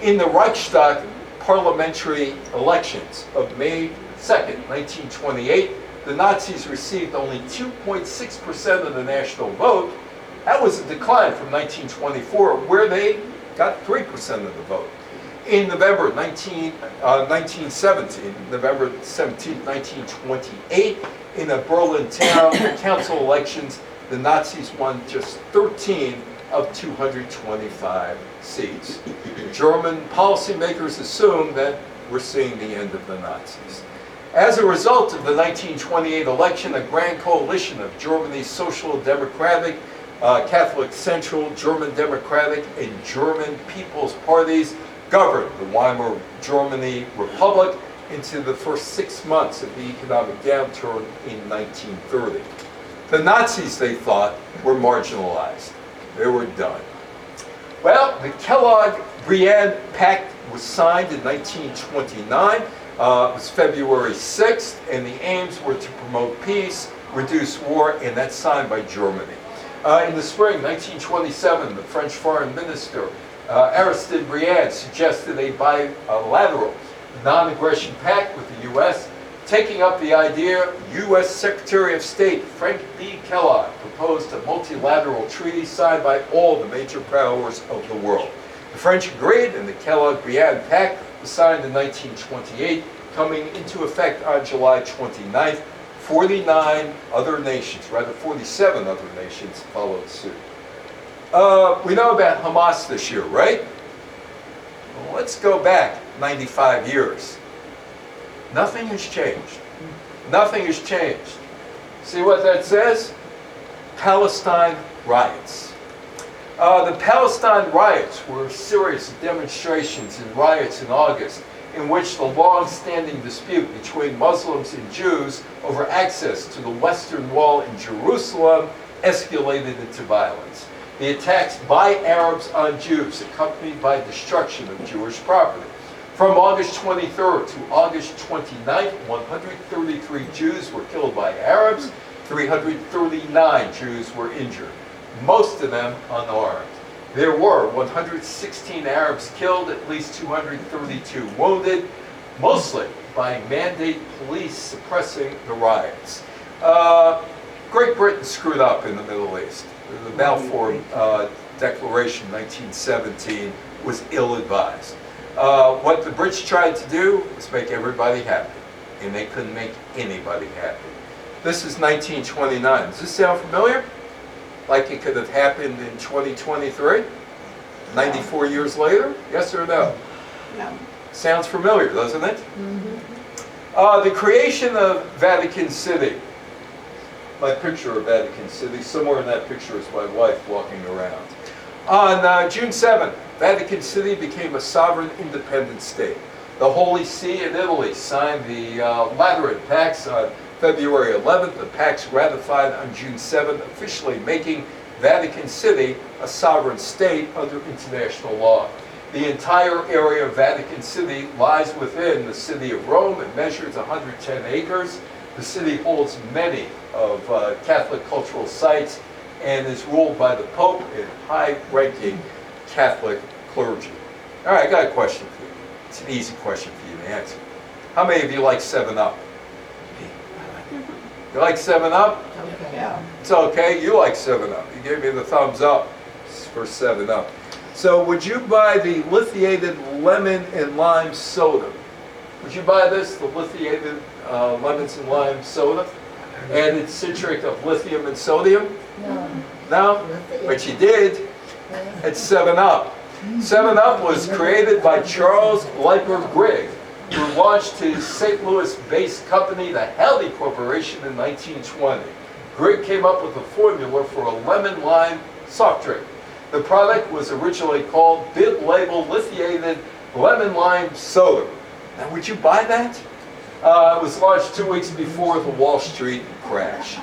Speaker 1: In the Reichstag parliamentary elections of May 2nd, 1928, the Nazis received only 2.6% of the national vote. That was a decline from 1924, where they got 3% of the vote. In November 1917, November 17, 1928, in the Berlin town council elections, the Nazis won just 13 of 225 seats. German policymakers assumed that we're seeing the end of the Nazis. As a result of the 1928 election, a grand coalition of Germany's Social Democratic, Catholic Central, German Democratic, and German People's Parties governed the Weimar Germany Republic into the first 6 months of the economic downturn in 1930. The Nazis, they thought, were marginalized. They were done. Well, the Kellogg-Briand Pact was signed in 1929. It was February 6th, and the aims were to promote peace, reduce war, and that's signed by Germany. In the spring 1927, the French Foreign Minister, Aristide Briand, suggested a bilateral non-aggression pact with the U.S. Taking up the idea, U.S. Secretary of State Frank B. Kellogg proposed a multilateral treaty signed by all the major powers of the world. The French agreed, and the Kellogg-Briand Pact was signed in 1928, coming into effect on July 29th. 47 other nations followed suit. We know about Hamas this year, right? Well, let's go back 95 years. Nothing has changed. Nothing has changed. See what that says? Palestine riots. The Palestine riots were a series of demonstrations and riots in August in which the long-standing dispute between Muslims and Jews over access to the Western Wall in Jerusalem escalated into violence. The attacks by Arabs on Jews accompanied by destruction of Jewish property. From August 23rd to August 29th, 133 Jews were killed by Arabs, 339 Jews were injured, most of them unarmed. There were 116 Arabs killed, at least 232 wounded, mostly by mandate police suppressing the riots. Great Britain screwed up in the Middle East. The Balfour Declaration 1917 was ill-advised. What the Brits tried to do was make everybody happy, and they couldn't make anybody happy. This is 1929. Does this sound familiar? Like it could have happened in 2023? 94 years later? Yes or no?
Speaker 5: No.
Speaker 1: Sounds familiar, doesn't it? The creation of Vatican City. My picture of Vatican City, somewhere in that picture is my wife walking around. On June 7th, Vatican City became a sovereign independent state. The Holy See and Italy signed the Lateran Pax on February 11th. The Pax ratified on June 7th, officially making Vatican City a sovereign state under international law. The entire area of Vatican City lies within the city of Rome. It measures 110 acres. The city holds many of Catholic cultural sites and is ruled by the Pope and high-ranking Catholic clergy. All right, I got a question for you. It's an easy question for you to answer. How many of you like 7-Up? You like 7-Up?
Speaker 5: Yeah.
Speaker 1: It's okay, you like 7-Up. You gave me the thumbs up for 7-Up. So would you buy the lithiated lemon and lime soda? Would you buy this, the lithiated lemons and lime soda? And it's citric of lithium and sodium?
Speaker 3: No.
Speaker 1: No? But you did. It's 7-Up. 7-Up was created by Charles Leiper Grigg, who launched his St. Louis-based company, the Howdy Corporation, in 1920. Grigg came up with a formula for a lemon-lime soft drink. The product was originally called Bib Label Lithiated Lemon-Lime Soda. Now, would you buy that? It was launched 2 weeks before the Wall Street crash.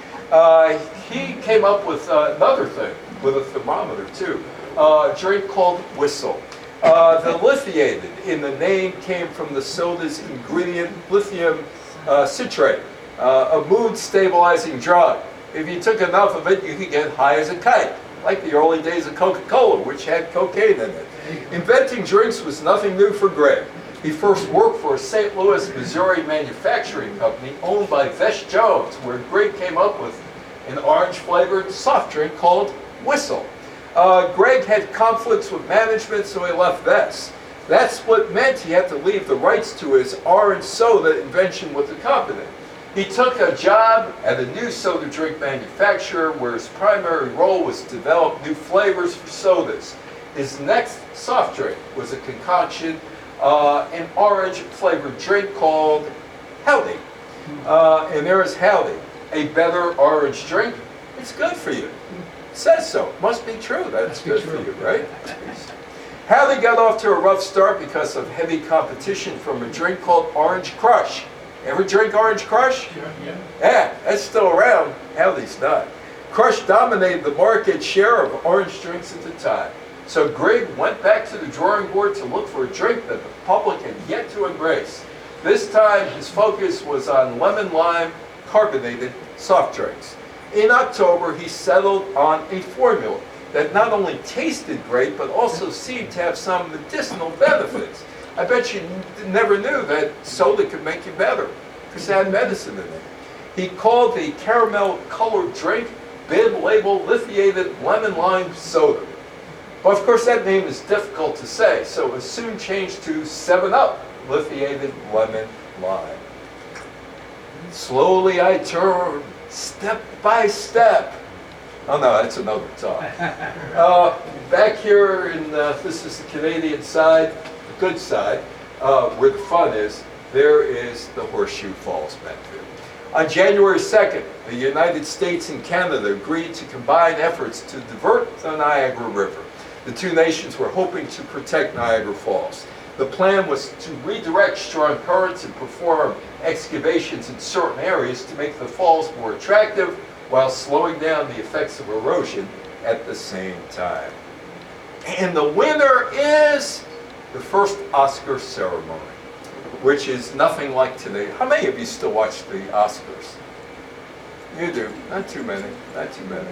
Speaker 1: He came up with another thing, with a thermometer too, a drink called Whistle. The lithiated in the name came from the soda's ingredient, lithium citrate, a mood-stabilizing drug. If you took enough of it, you could get high as a kite, like the early days of Coca-Cola, which had cocaine in it. Inventing drinks was nothing new for Grigg. He first worked for a St. Louis, Missouri manufacturing company owned by Vesh Jones, where Grigg came up with an orange-flavored soft drink called Whistle. Grigg had conflicts with management, so he left Vesh. That's what meant he had to leave the rights to his orange soda invention with the company. He took a job at a new soda drink manufacturer where his primary role was to develop new flavors for sodas. His next soft drink was a concoction, an orange-flavored drink called Howdy. And there is Howdy, a better orange drink. It's good for you. It says so. It must be true. That's good for you, right? Howdy got off to a rough start because of heavy competition from a drink called Orange Crush. Ever drink Orange Crush? Yeah, that's still around. Howdy's not. Crush dominated the market share of orange drinks at the time. So Grigg went back to the drawing board to look for a drink that the public had yet to embrace. This time, his focus was on lemon-lime carbonated soft drinks. In October, he settled on a formula that not only tasted great, but also seemed to have some medicinal benefits. I bet you never knew that soda could make you better, because it had medicine in it. He called the caramel-colored drink Bib Label Lithiated Lemon Lime Soda. But of course that name is difficult to say, so it was soon changed to 7-Up Lithiated Lemon Lime. Slowly I turned, step by step. Oh no, that's another talk. Back here, this is the Canadian side, the good side, where the fun is, there is the Horseshoe Falls back there. On January 2nd, the United States and Canada agreed to combine efforts to divert the Niagara River. The two nations were hoping to protect Niagara Falls. The plan was to redirect strong currents and perform excavations in certain areas to make the falls more attractive while slowing down the effects of erosion at the same time. And the winner is the first Oscar ceremony, which is nothing like today. How many of you still watch the Oscars? You do. Not too many. Not too many.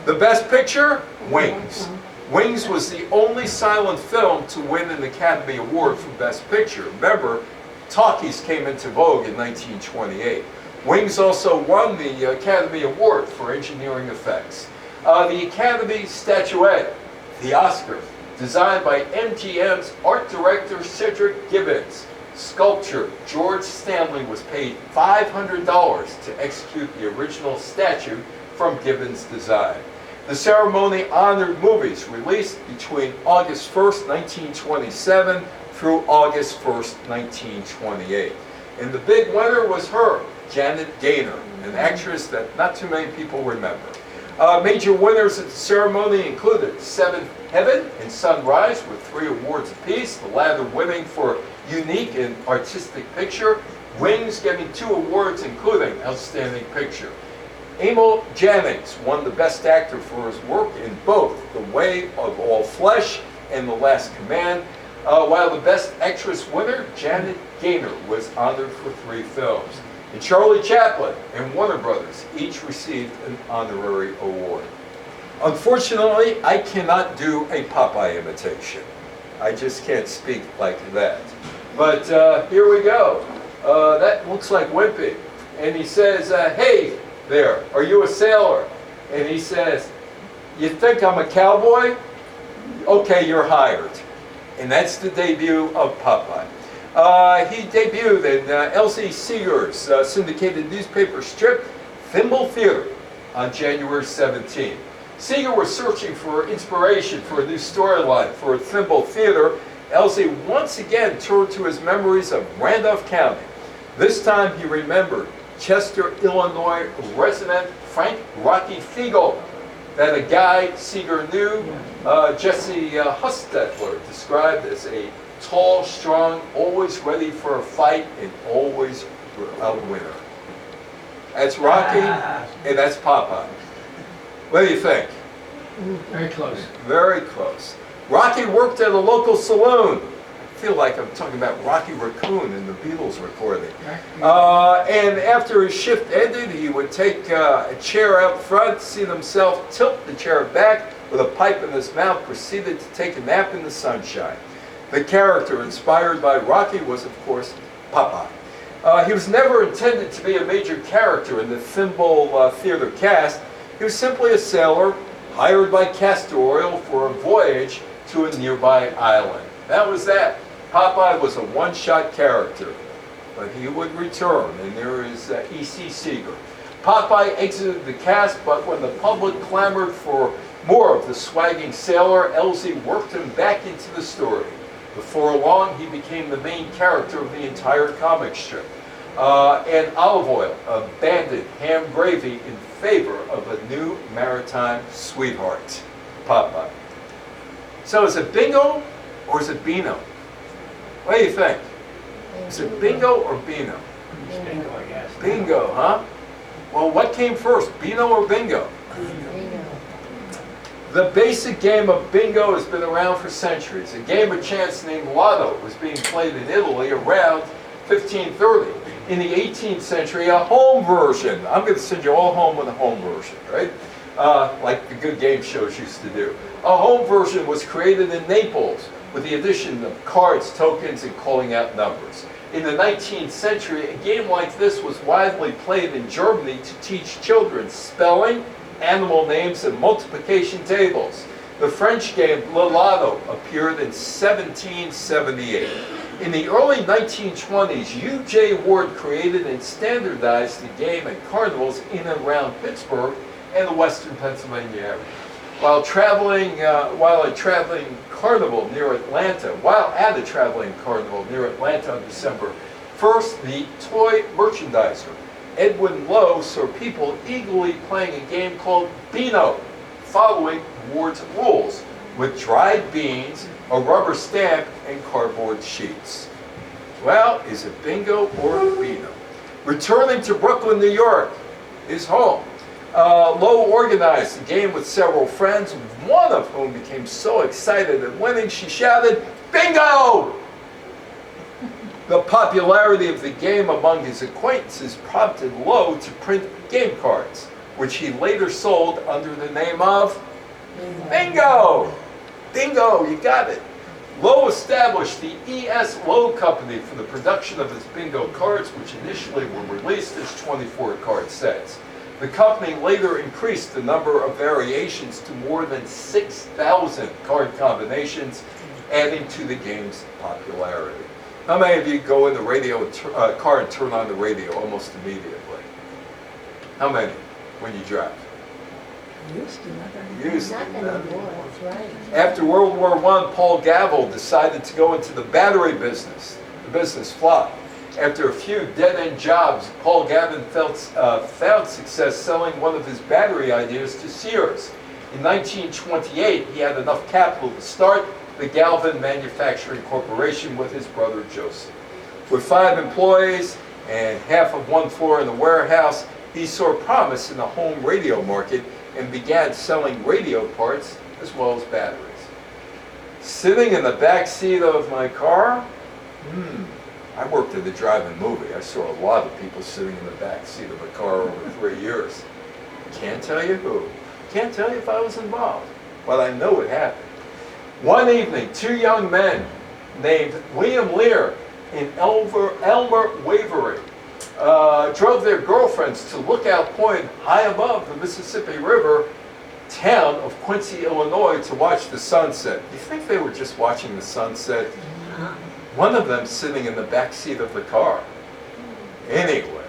Speaker 1: The best picture? Wings. Wings was the only silent film to win an Academy Award for Best Picture. Remember, talkies came into vogue in 1928. Wings also won the Academy Award for engineering effects. The Academy statuette, the Oscar, designed by MGM's art director Cedric Gibbons. Sculptor George Stanley was paid $500 to execute the original statue from Gibbons' design. The ceremony honored movies released between August 1st, 1927 through August 1st, 1928. And the big winner was her, Janet Gaynor, an actress that not too many people remember. Major winners at the ceremony included Seventh Heaven and Sunrise with 3 awards apiece, the latter winning for Unique and Artistic Picture, Wings getting 2 awards including Outstanding Picture. Emil Jannings won the Best Actor for his work in both The Way of All Flesh and The Last Command, while the Best Actress winner, Janet Gaynor, was honored for 3 films. And Charlie Chaplin and Warner Brothers each received an honorary award. Unfortunately, I cannot do a Popeye imitation. I just can't speak like that. But here we go. That looks like Wimpy. And he says, hey there, are you a sailor? And he says, you think I'm a cowboy? Okay, you're hired. And that's the debut of Popeye. He debuted in L.C. Seeger's syndicated newspaper strip, Thimble Theater, on January 17. Seeger was searching for inspiration for a new storyline for Thimble Theater. L.C. once again turned to his memories of Randolph County. This time he remembered Chester, Illinois resident Frank Rocky Fiegel, that a guy Seeger knew, Jesse Hustetler, described as a tall, strong, always ready for a fight, and always a winner. That's Rocky, and that's Popeye. What do you think?
Speaker 4: Very close.
Speaker 1: Very close. Rocky worked at a local saloon. I feel like I'm talking about Rocky Raccoon in the Beatles recording. And after his shift ended, he would take a chair out front, see himself tilt the chair back with a pipe in his mouth, proceeded to take a nap in the sunshine. The character inspired by Rocky was, of course, Popeye. He was never intended to be a major character in the Thimble Theater cast. He was simply a sailor hired by Castor Oil for a voyage to a nearby island. That was that. Popeye was a one-shot character, but he would return, and there is E.C. Seeger. Popeye exited the cast, but when the public clamored for more of the swagging sailor, Elsie worked him back into the story. Before long, he became the main character of the entire comic strip. And Olive Oil abandoned ham gravy in favor of a new maritime sweetheart, Popeye. So is it Bingo or is it Beano? What do you think? Is it Bingo or Beano?
Speaker 4: Bingo, I guess.
Speaker 1: Bingo, huh? Well, what came first, Beano or Bingo? The basic game of bingo has been around for centuries. A game of chance named Lotto was being played in Italy around 1530. In the 18th century, a home version. I'm going to send you all home with a home version, right? Like the good game shows used to do. A home version was created in Naples with the addition of cards, tokens, and calling out numbers. In the 19th century, a game like this was widely played in Germany to teach children spelling, animal names, and multiplication tables. The French game Le Lotto appeared in 1778. In the early 1920s, U.J. Ward created and standardized the game at carnivals in and around Pittsburgh and the western Pennsylvania area. While at a traveling carnival near Atlanta on December 1st, the toy merchandiser Edwin Lowe saw people eagerly playing a game called Beano, following Ward's rules, with dried beans, a rubber stamp, and cardboard sheets. Well, is it bingo or Beano? Returning to Brooklyn, New York, his home, Lowe organized the game with several friends, one of whom became so excited at winning she shouted, "Bingo!" The popularity of the game among his acquaintances prompted Lowe to print game cards, which he later sold under the name of Bingo! Bingo, you got it. Lowe established the E.S. Lowe Company for the production of his bingo cards, which initially were released as 24-card sets. The company later increased the number of variations to more than 6,000 card combinations, adding to the game's popularity. How many of you go in the radio car and turn on the radio almost immediately? How many when you drive?
Speaker 2: Used to, not
Speaker 1: Used
Speaker 3: Not
Speaker 1: to.
Speaker 3: anymore, that's right.
Speaker 1: After World War I, Paul Gavel decided to go into the battery business. The business flopped. After a few dead-end jobs, Paul Gavin found success selling one of his battery ideas to Sears. In 1928, he had enough capital to start the Galvin Manufacturing Corporation with his brother Joseph. With 5 employees and half of one floor in the warehouse, he saw promise in the home radio market and began selling radio parts as well as batteries. Sitting in the back seat of my car? I worked at a drive-in movie. I saw a lot of people sitting in the back seat of a car over 3 years. Can't tell you who. Can't tell you if I was involved, but I know it happened. One evening, 2 young men named William Lear and Elmer Wavery drove their girlfriends to Lookout Point high above the Mississippi River, town of Quincy, Illinois, to watch the sunset. You think they were just watching the sunset? One of them sitting in the back seat of the car. Anyway,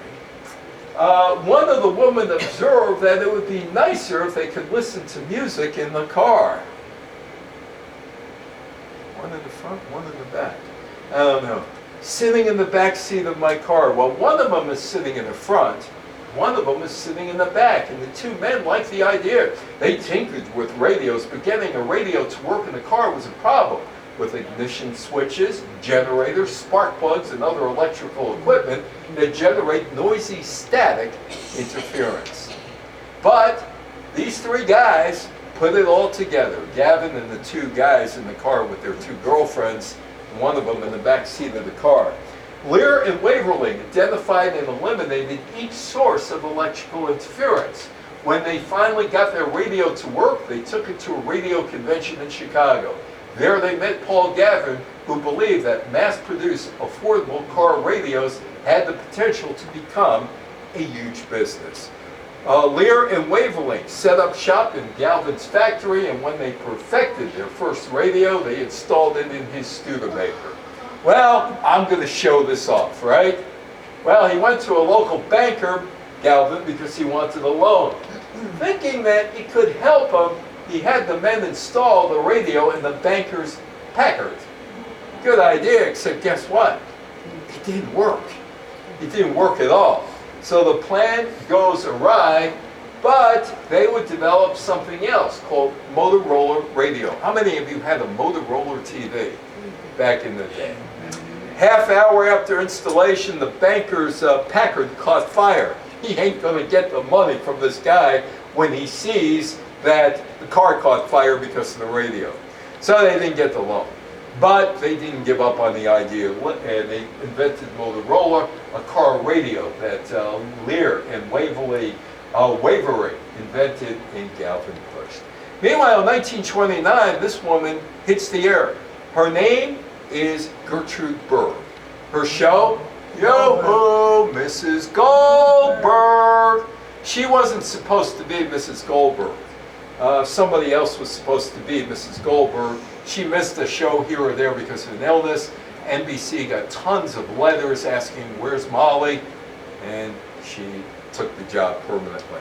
Speaker 1: one of the women observed that it would be nicer if they could listen to music in the car. One in the front, one in the back. I don't know. Sitting in the back seat of my car. Well, one of them is sitting in the front, one of them is sitting in the back, and the 2 men liked the idea. They tinkered with radios, but getting a radio to work in the car was a problem. With ignition switches, generators, spark plugs, and other electrical equipment that generate noisy static interference. But these 3 guys put it all together. Gavin and the 2 guys in the car with their 2 girlfriends, one of them in the back seat of the car. Lear and Waverly identified and eliminated each source of electrical interference. When they finally got their radio to work, they took it to a radio convention in Chicago. There they met Paul Gavin, who believed that mass-produced, affordable car radios had the potential to become a huge business. Lear and Waverly set up shop in Galvin's factory, and when they perfected their first radio, they installed it in his Studebaker. Well, I'm going to show this off, right? Well, he went to a local banker, Galvin, because he wanted a loan. Thinking that it could help him, he had the men install the radio in the banker's Packard. Good idea, except guess what? It didn't work. It didn't work at all. So the plan goes awry, but they would develop something else called Motorola radio. How many of you had a Motorola TV back in the day? Half hour after installation, the banker's Packard caught fire. He ain't going to get the money from this guy when he sees that the car caught fire because of the radio. So they didn't get the loan. But they didn't give up on the idea, and they invented Motorola, a car radio that Lear and Waverly invented and Galvin pushed. Meanwhile, in 1929, this woman hits the air. Her name is Gertrude Berg. Her show, Yo-Ho, Mrs. Goldberg. She wasn't supposed to be Mrs. Goldberg. Somebody else was supposed to be Mrs. Goldberg. She missed a show here or there because of an illness. NBC got tons of letters asking, where's Molly? And she took the job permanently.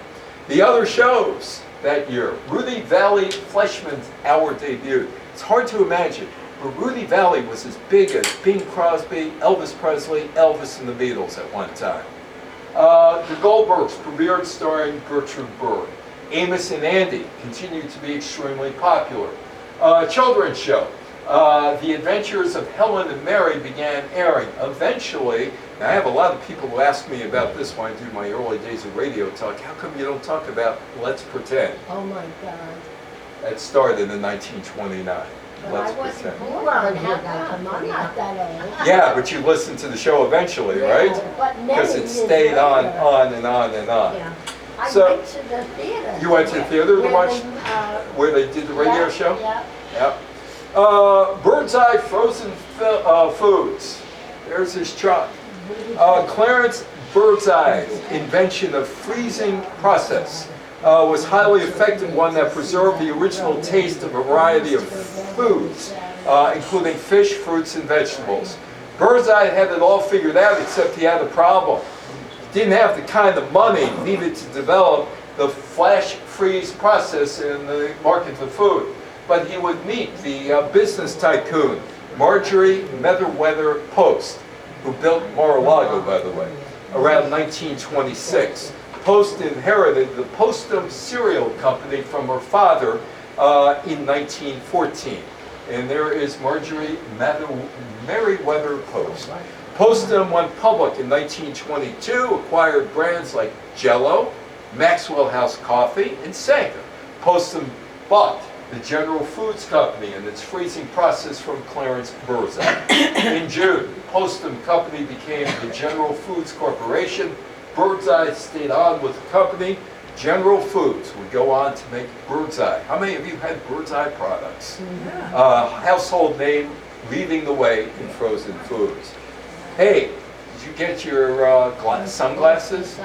Speaker 1: The other shows that year, Rudy Valley Fleshman's Hour debuted. It's hard to imagine, but Rudy Valley was as big as Bing Crosby, Elvis Presley, Elvis and the Beatles at one time. The Goldbergs premiered starring Gertrude Berg. Amos and Andy continued to be extremely popular. Children's show. The Adventures of Helen and Mary began airing. Eventually, now I have a lot of people who ask me about this when I do my early days of radio talk. How come you don't talk about Let's Pretend?
Speaker 3: Oh my God.
Speaker 1: That started in 1929.
Speaker 3: But I
Speaker 1: Let's
Speaker 3: wasn't
Speaker 1: Pretend.
Speaker 3: born
Speaker 2: Well,
Speaker 3: then.
Speaker 2: you
Speaker 3: How
Speaker 2: got
Speaker 3: come?
Speaker 2: the
Speaker 3: I'm
Speaker 2: money.
Speaker 3: not that old.
Speaker 1: Yeah, but you listened to the show eventually, right?
Speaker 3: Yeah, but
Speaker 1: Because
Speaker 3: many
Speaker 1: it
Speaker 3: years
Speaker 1: stayed on,
Speaker 3: later.
Speaker 1: on and on and on.
Speaker 2: Yeah.
Speaker 3: I
Speaker 1: So-
Speaker 3: went to the theater.
Speaker 1: You went to the theater to
Speaker 3: Where
Speaker 1: watch-
Speaker 3: they,
Speaker 1: Where they did the radio
Speaker 3: yeah,
Speaker 1: show?
Speaker 3: Yeah.
Speaker 1: Yep. Birdseye Frozen Foods. There's his truck. Clarence Birdseye's invention of freezing process was highly effective, one that preserved the original taste of a variety of foods, including fish, fruits, and vegetables. Birdseye had it all figured out, except he had a problem. Didn't have the kind of money needed to develop the flash freeze process in the market for food. But he would meet the business tycoon, Marjorie Meriwether Post, who built Mar-a-Lago, by the way, around 1926. Post inherited the Postum Cereal Company from her father in 1914. And there is Marjorie Meriwether Post. Postum went public in 1922, acquired brands like Jell-O, Maxwell House Coffee, and Sanka. Postum bought the General Foods Company and its freezing process from Clarence Birdseye. In June, Postum Company became the General Foods Corporation. Birdseye stayed on with the company. General Foods would go on to make Birdseye. How many of you had Birdseye products? Household name, leading the way in frozen foods. Hey, did you get your sunglasses?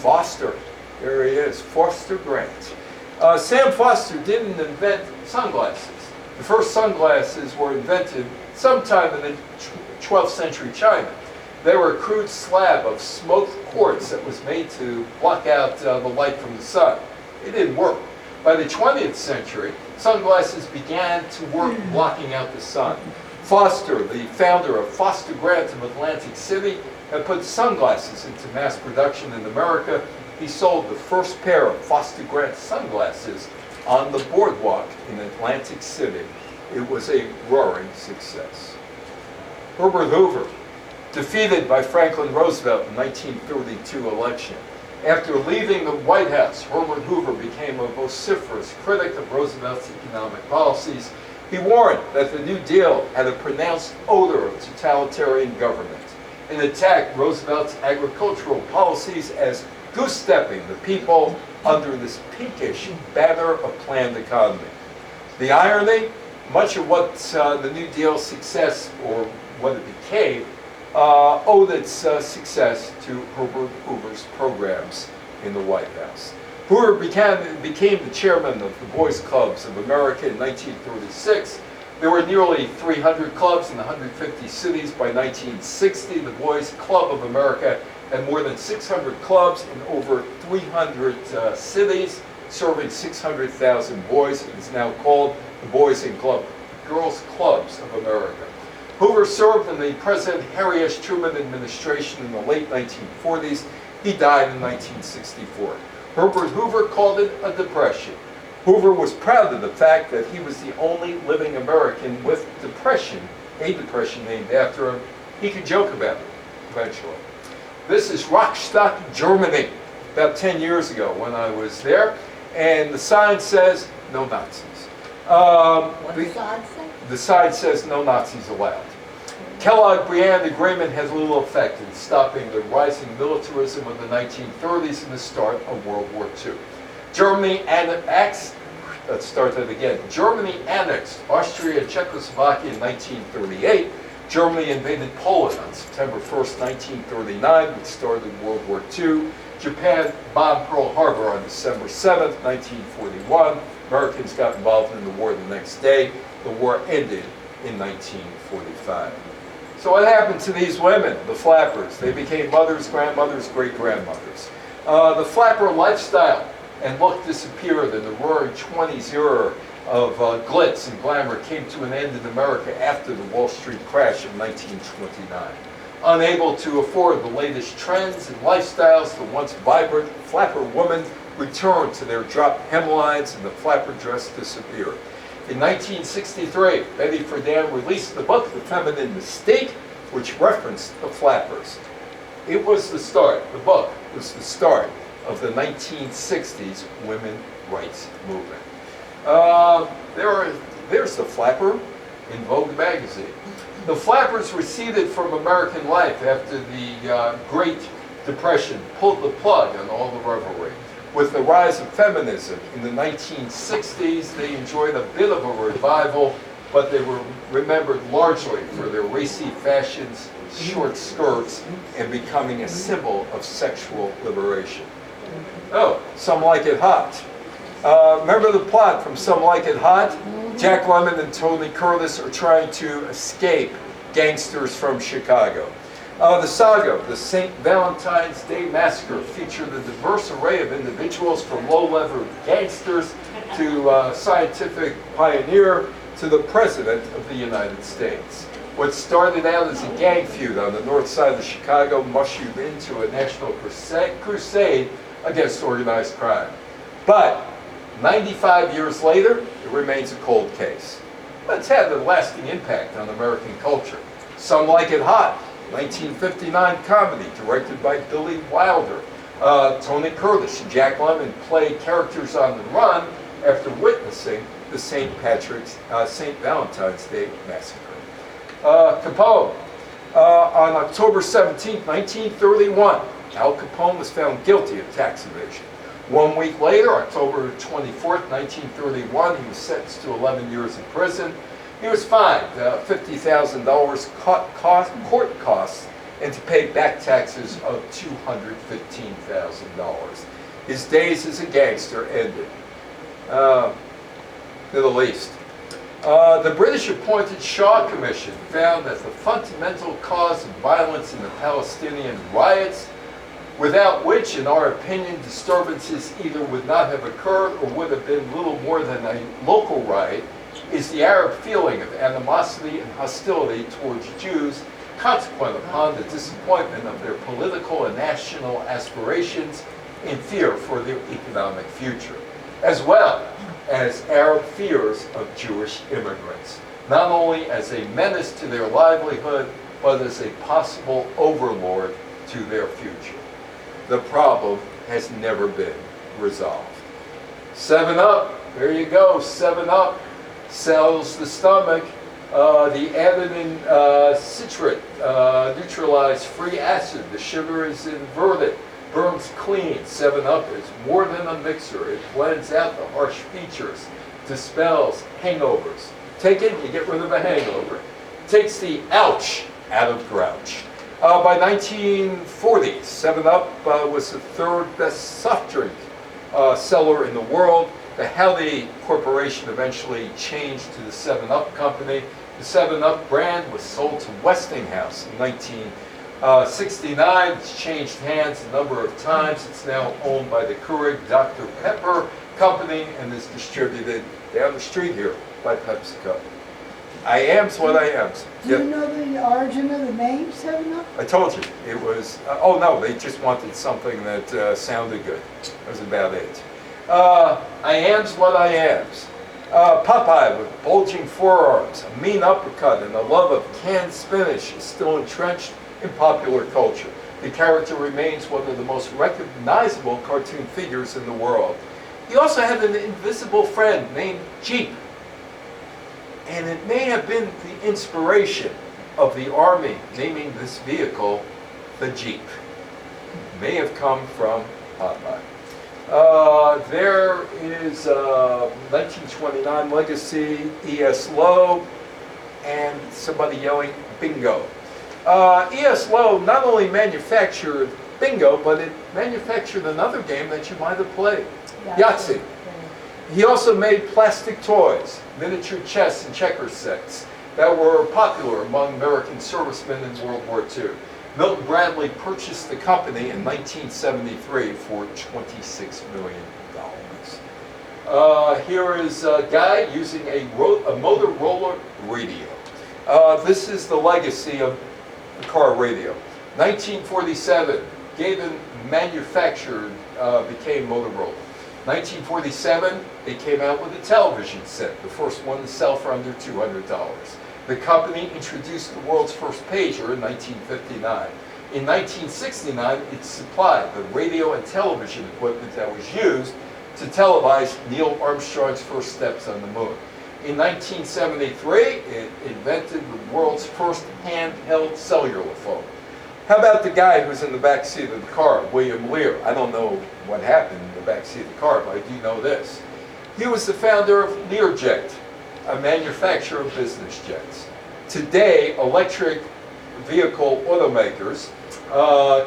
Speaker 1: Foster, there he is, Foster Grant. Sam Foster didn't invent sunglasses. The first sunglasses were invented sometime in the 12th century China. They were a crude slab of smoked quartz that was made to block out the light from the sun. It didn't work. By the 20th century, sunglasses began to work blocking out the sun. Foster, the founder of Foster Grant of Atlantic City, had put sunglasses into mass production in America. He sold the first pair of Foster Grant sunglasses on the boardwalk in Atlantic City. It was a roaring success. Herbert Hoover, defeated by Franklin Roosevelt in the 1932 election. After leaving the White House, Herbert Hoover became a vociferous critic of Roosevelt's economic policies. He warned that the New Deal had a pronounced odor of totalitarian government and attacked Roosevelt's agricultural policies as goose-stepping the people under this pinkish banner of planned economy. The irony, much of what the New Deal success, or what it became, owed its success to Herbert Hoover's programs in the White House. Hoover became the chairman of the Boys Clubs of America in 1936. There were nearly 300 clubs in 150 cities by 1960. The Boys Club of America had more than 600 clubs in over 300 cities, serving 600,000 boys. It is now called the Boys and Girls Clubs of America. Hoover served in the President Harry S. Truman administration in the late 1940s. He died in 1964. Herbert Hoover called it a depression. Hoover was proud of the fact that he was the only living American with depression, a depression named after him. He could joke about it eventually. This is Rostock, Germany, about 10 years ago when I was there, and the sign says, no Nazis. The sign says no Nazis allowed. Kellogg-Briand agreement has little effect in stopping the rising militarism of the 1930s and the start of World War II. Germany annexed Austria and Czechoslovakia in 1938. Germany invaded Poland on September 1st, 1939, which started World War II. Japan bombed Pearl Harbor on December 7th, 1941. Americans got involved in the war the next day. The war ended in 1945. So what happened to these women, the flappers? They became mothers, grandmothers, great-grandmothers. The flapper lifestyle and look disappeared, and the roaring 20s era of glitz and glamour came to an end in America after the Wall Street crash of 1929. Unable to afford the latest trends and lifestyles, the once vibrant flapper women returned to their drop hemlines and the flapper dress disappeared. In 1963, Betty Friedan released the book, The Feminine Mystique, which referenced the flappers. It was the start, the book was the start of the 1960s women's rights movement. There's the flapper in Vogue magazine. The flappers receded from American life after the Great Depression pulled the plug on all the revelry. With the rise of feminism in the 1960s, they enjoyed a bit of a revival, but they were remembered largely for their racy fashions, short skirts, and becoming a symbol of sexual liberation. Oh, Some Like It Hot. Remember the plot from Some Like It Hot? Jack Lemmon and Tony Curtis are trying to escape gangsters from Chicago. The saga, the St. Valentine's Day Massacre, featured a diverse array of individuals from low-level gangsters to scientific pioneer to the President of the United States. What started out as a gang feud on the north side of Chicago mushroomed into a national crusade against organized crime. But 95 years later, it remains a cold case. But it's had a lasting impact on American culture. Some Like It Hot, 1959 comedy directed by Billy Wilder. Tony Curtis and Jack Lemmon play characters on the run after witnessing the St. Valentine's Day Massacre. Capone. On October 17, 1931, Al Capone was found guilty of tax evasion. 1 week later, October 24, 1931, he was sentenced to 11 years in prison. He was fined $50,000 court costs and to pay back taxes of $215,000. His days as a gangster ended. Middle East. The British-appointed Shaw Commission found that the fundamental cause of violence in the Palestinian riots, without which, in our opinion, disturbances either would not have occurred or would have been little more than a local riot, is the Arab feeling of animosity and hostility towards Jews consequent upon the disappointment of their political and national aspirations and fear for their economic future, as well as Arab fears of Jewish immigrants, not only as a menace to their livelihood, but as a possible overlord to their future. The problem has never been resolved. 7-Up, there you go, 7-Up sells the stomach. The adenine citrate neutralized free acid. The sugar is inverted, burns clean. 7-Up is more than a mixer. It blends out the harsh features, dispels hangovers. Take it, you get rid of a hangover. Takes the ouch out of grouch. By 1940, 7-Up was the third best soft drink seller in the world. The Howdy Corporation eventually changed to the 7-Up Company. The 7-Up brand was sold to Westinghouse in 1969. It's changed hands a number of times. It's now owned by the Keurig Dr. Pepper Company and is distributed down the street here by PepsiCo. I am's what I am's.
Speaker 2: Do you know the origin of the name 7-Up?
Speaker 1: I told you, it was, oh no, they just wanted something that sounded good. That was about it. I am's what I am's. Popeye with bulging forearms, a mean uppercut, and a love of canned spinach is still entrenched in popular culture. The character remains one of the most recognizable cartoon figures in the world. He also had an invisible friend named Jeep. And it may have been the inspiration of the Army naming this vehicle the Jeep. It may have come from Popeye. There is 1929 Legacy, E.S. Lowe, and somebody yelling bingo. E.S. Lowe not only manufactured bingo, but it manufactured another game that you might have played, Yahtzee. He also made plastic toys, miniature chess and checker sets that were popular among American servicemen in World War II. Milton Bradley purchased the company in 1973 for $26 million. Here is a guy using a Motorola radio. This is the legacy of the car radio. 1947, Gavin manufactured, became Motorola. 1947, they came out with a television set, the first one to sell for under $200. The company introduced the world's first pager in 1959. In 1969, it supplied the radio and television equipment that was used to televise Neil Armstrong's first steps on the moon. In 1973, it invented the world's first handheld cellular phone. How about the guy who was in the back seat of the car, William Lear? I don't know what happened in the back seat of the car, but I do know this. He was the founder of Learjet, a manufacturer of business jets. Today, electric vehicle automakers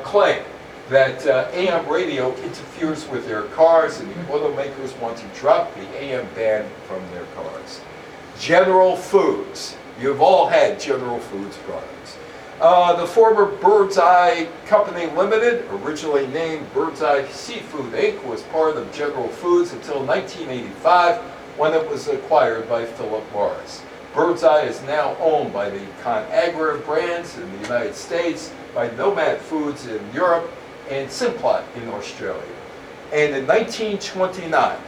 Speaker 1: claim that AM radio interferes with their cars, and the automakers want to drop the AM ban from their cars. General Foods. You've all had General Foods products. The former Bird's Eye Company Limited, originally named Bird's Eye Seafood Inc., was part of General Foods until 1985, when it was acquired by Philip Morris. Bird's Eye is now owned by the ConAgra brands in the United States, by Nomad Foods in Europe, and Simplot in Australia. And in 1929,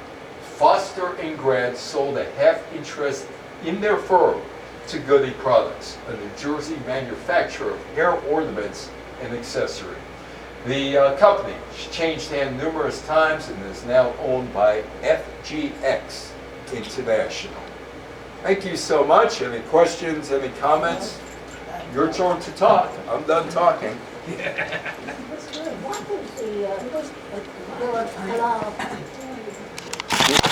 Speaker 1: Foster and Grant sold a half interest in their firm to Goody Products, a New Jersey manufacturer of hair ornaments and accessories. The company changed hands numerous times and is now owned by FGX International. Thank you so much. Any questions, any comments? Your turn to talk. I'm done talking.
Speaker 3: What was the,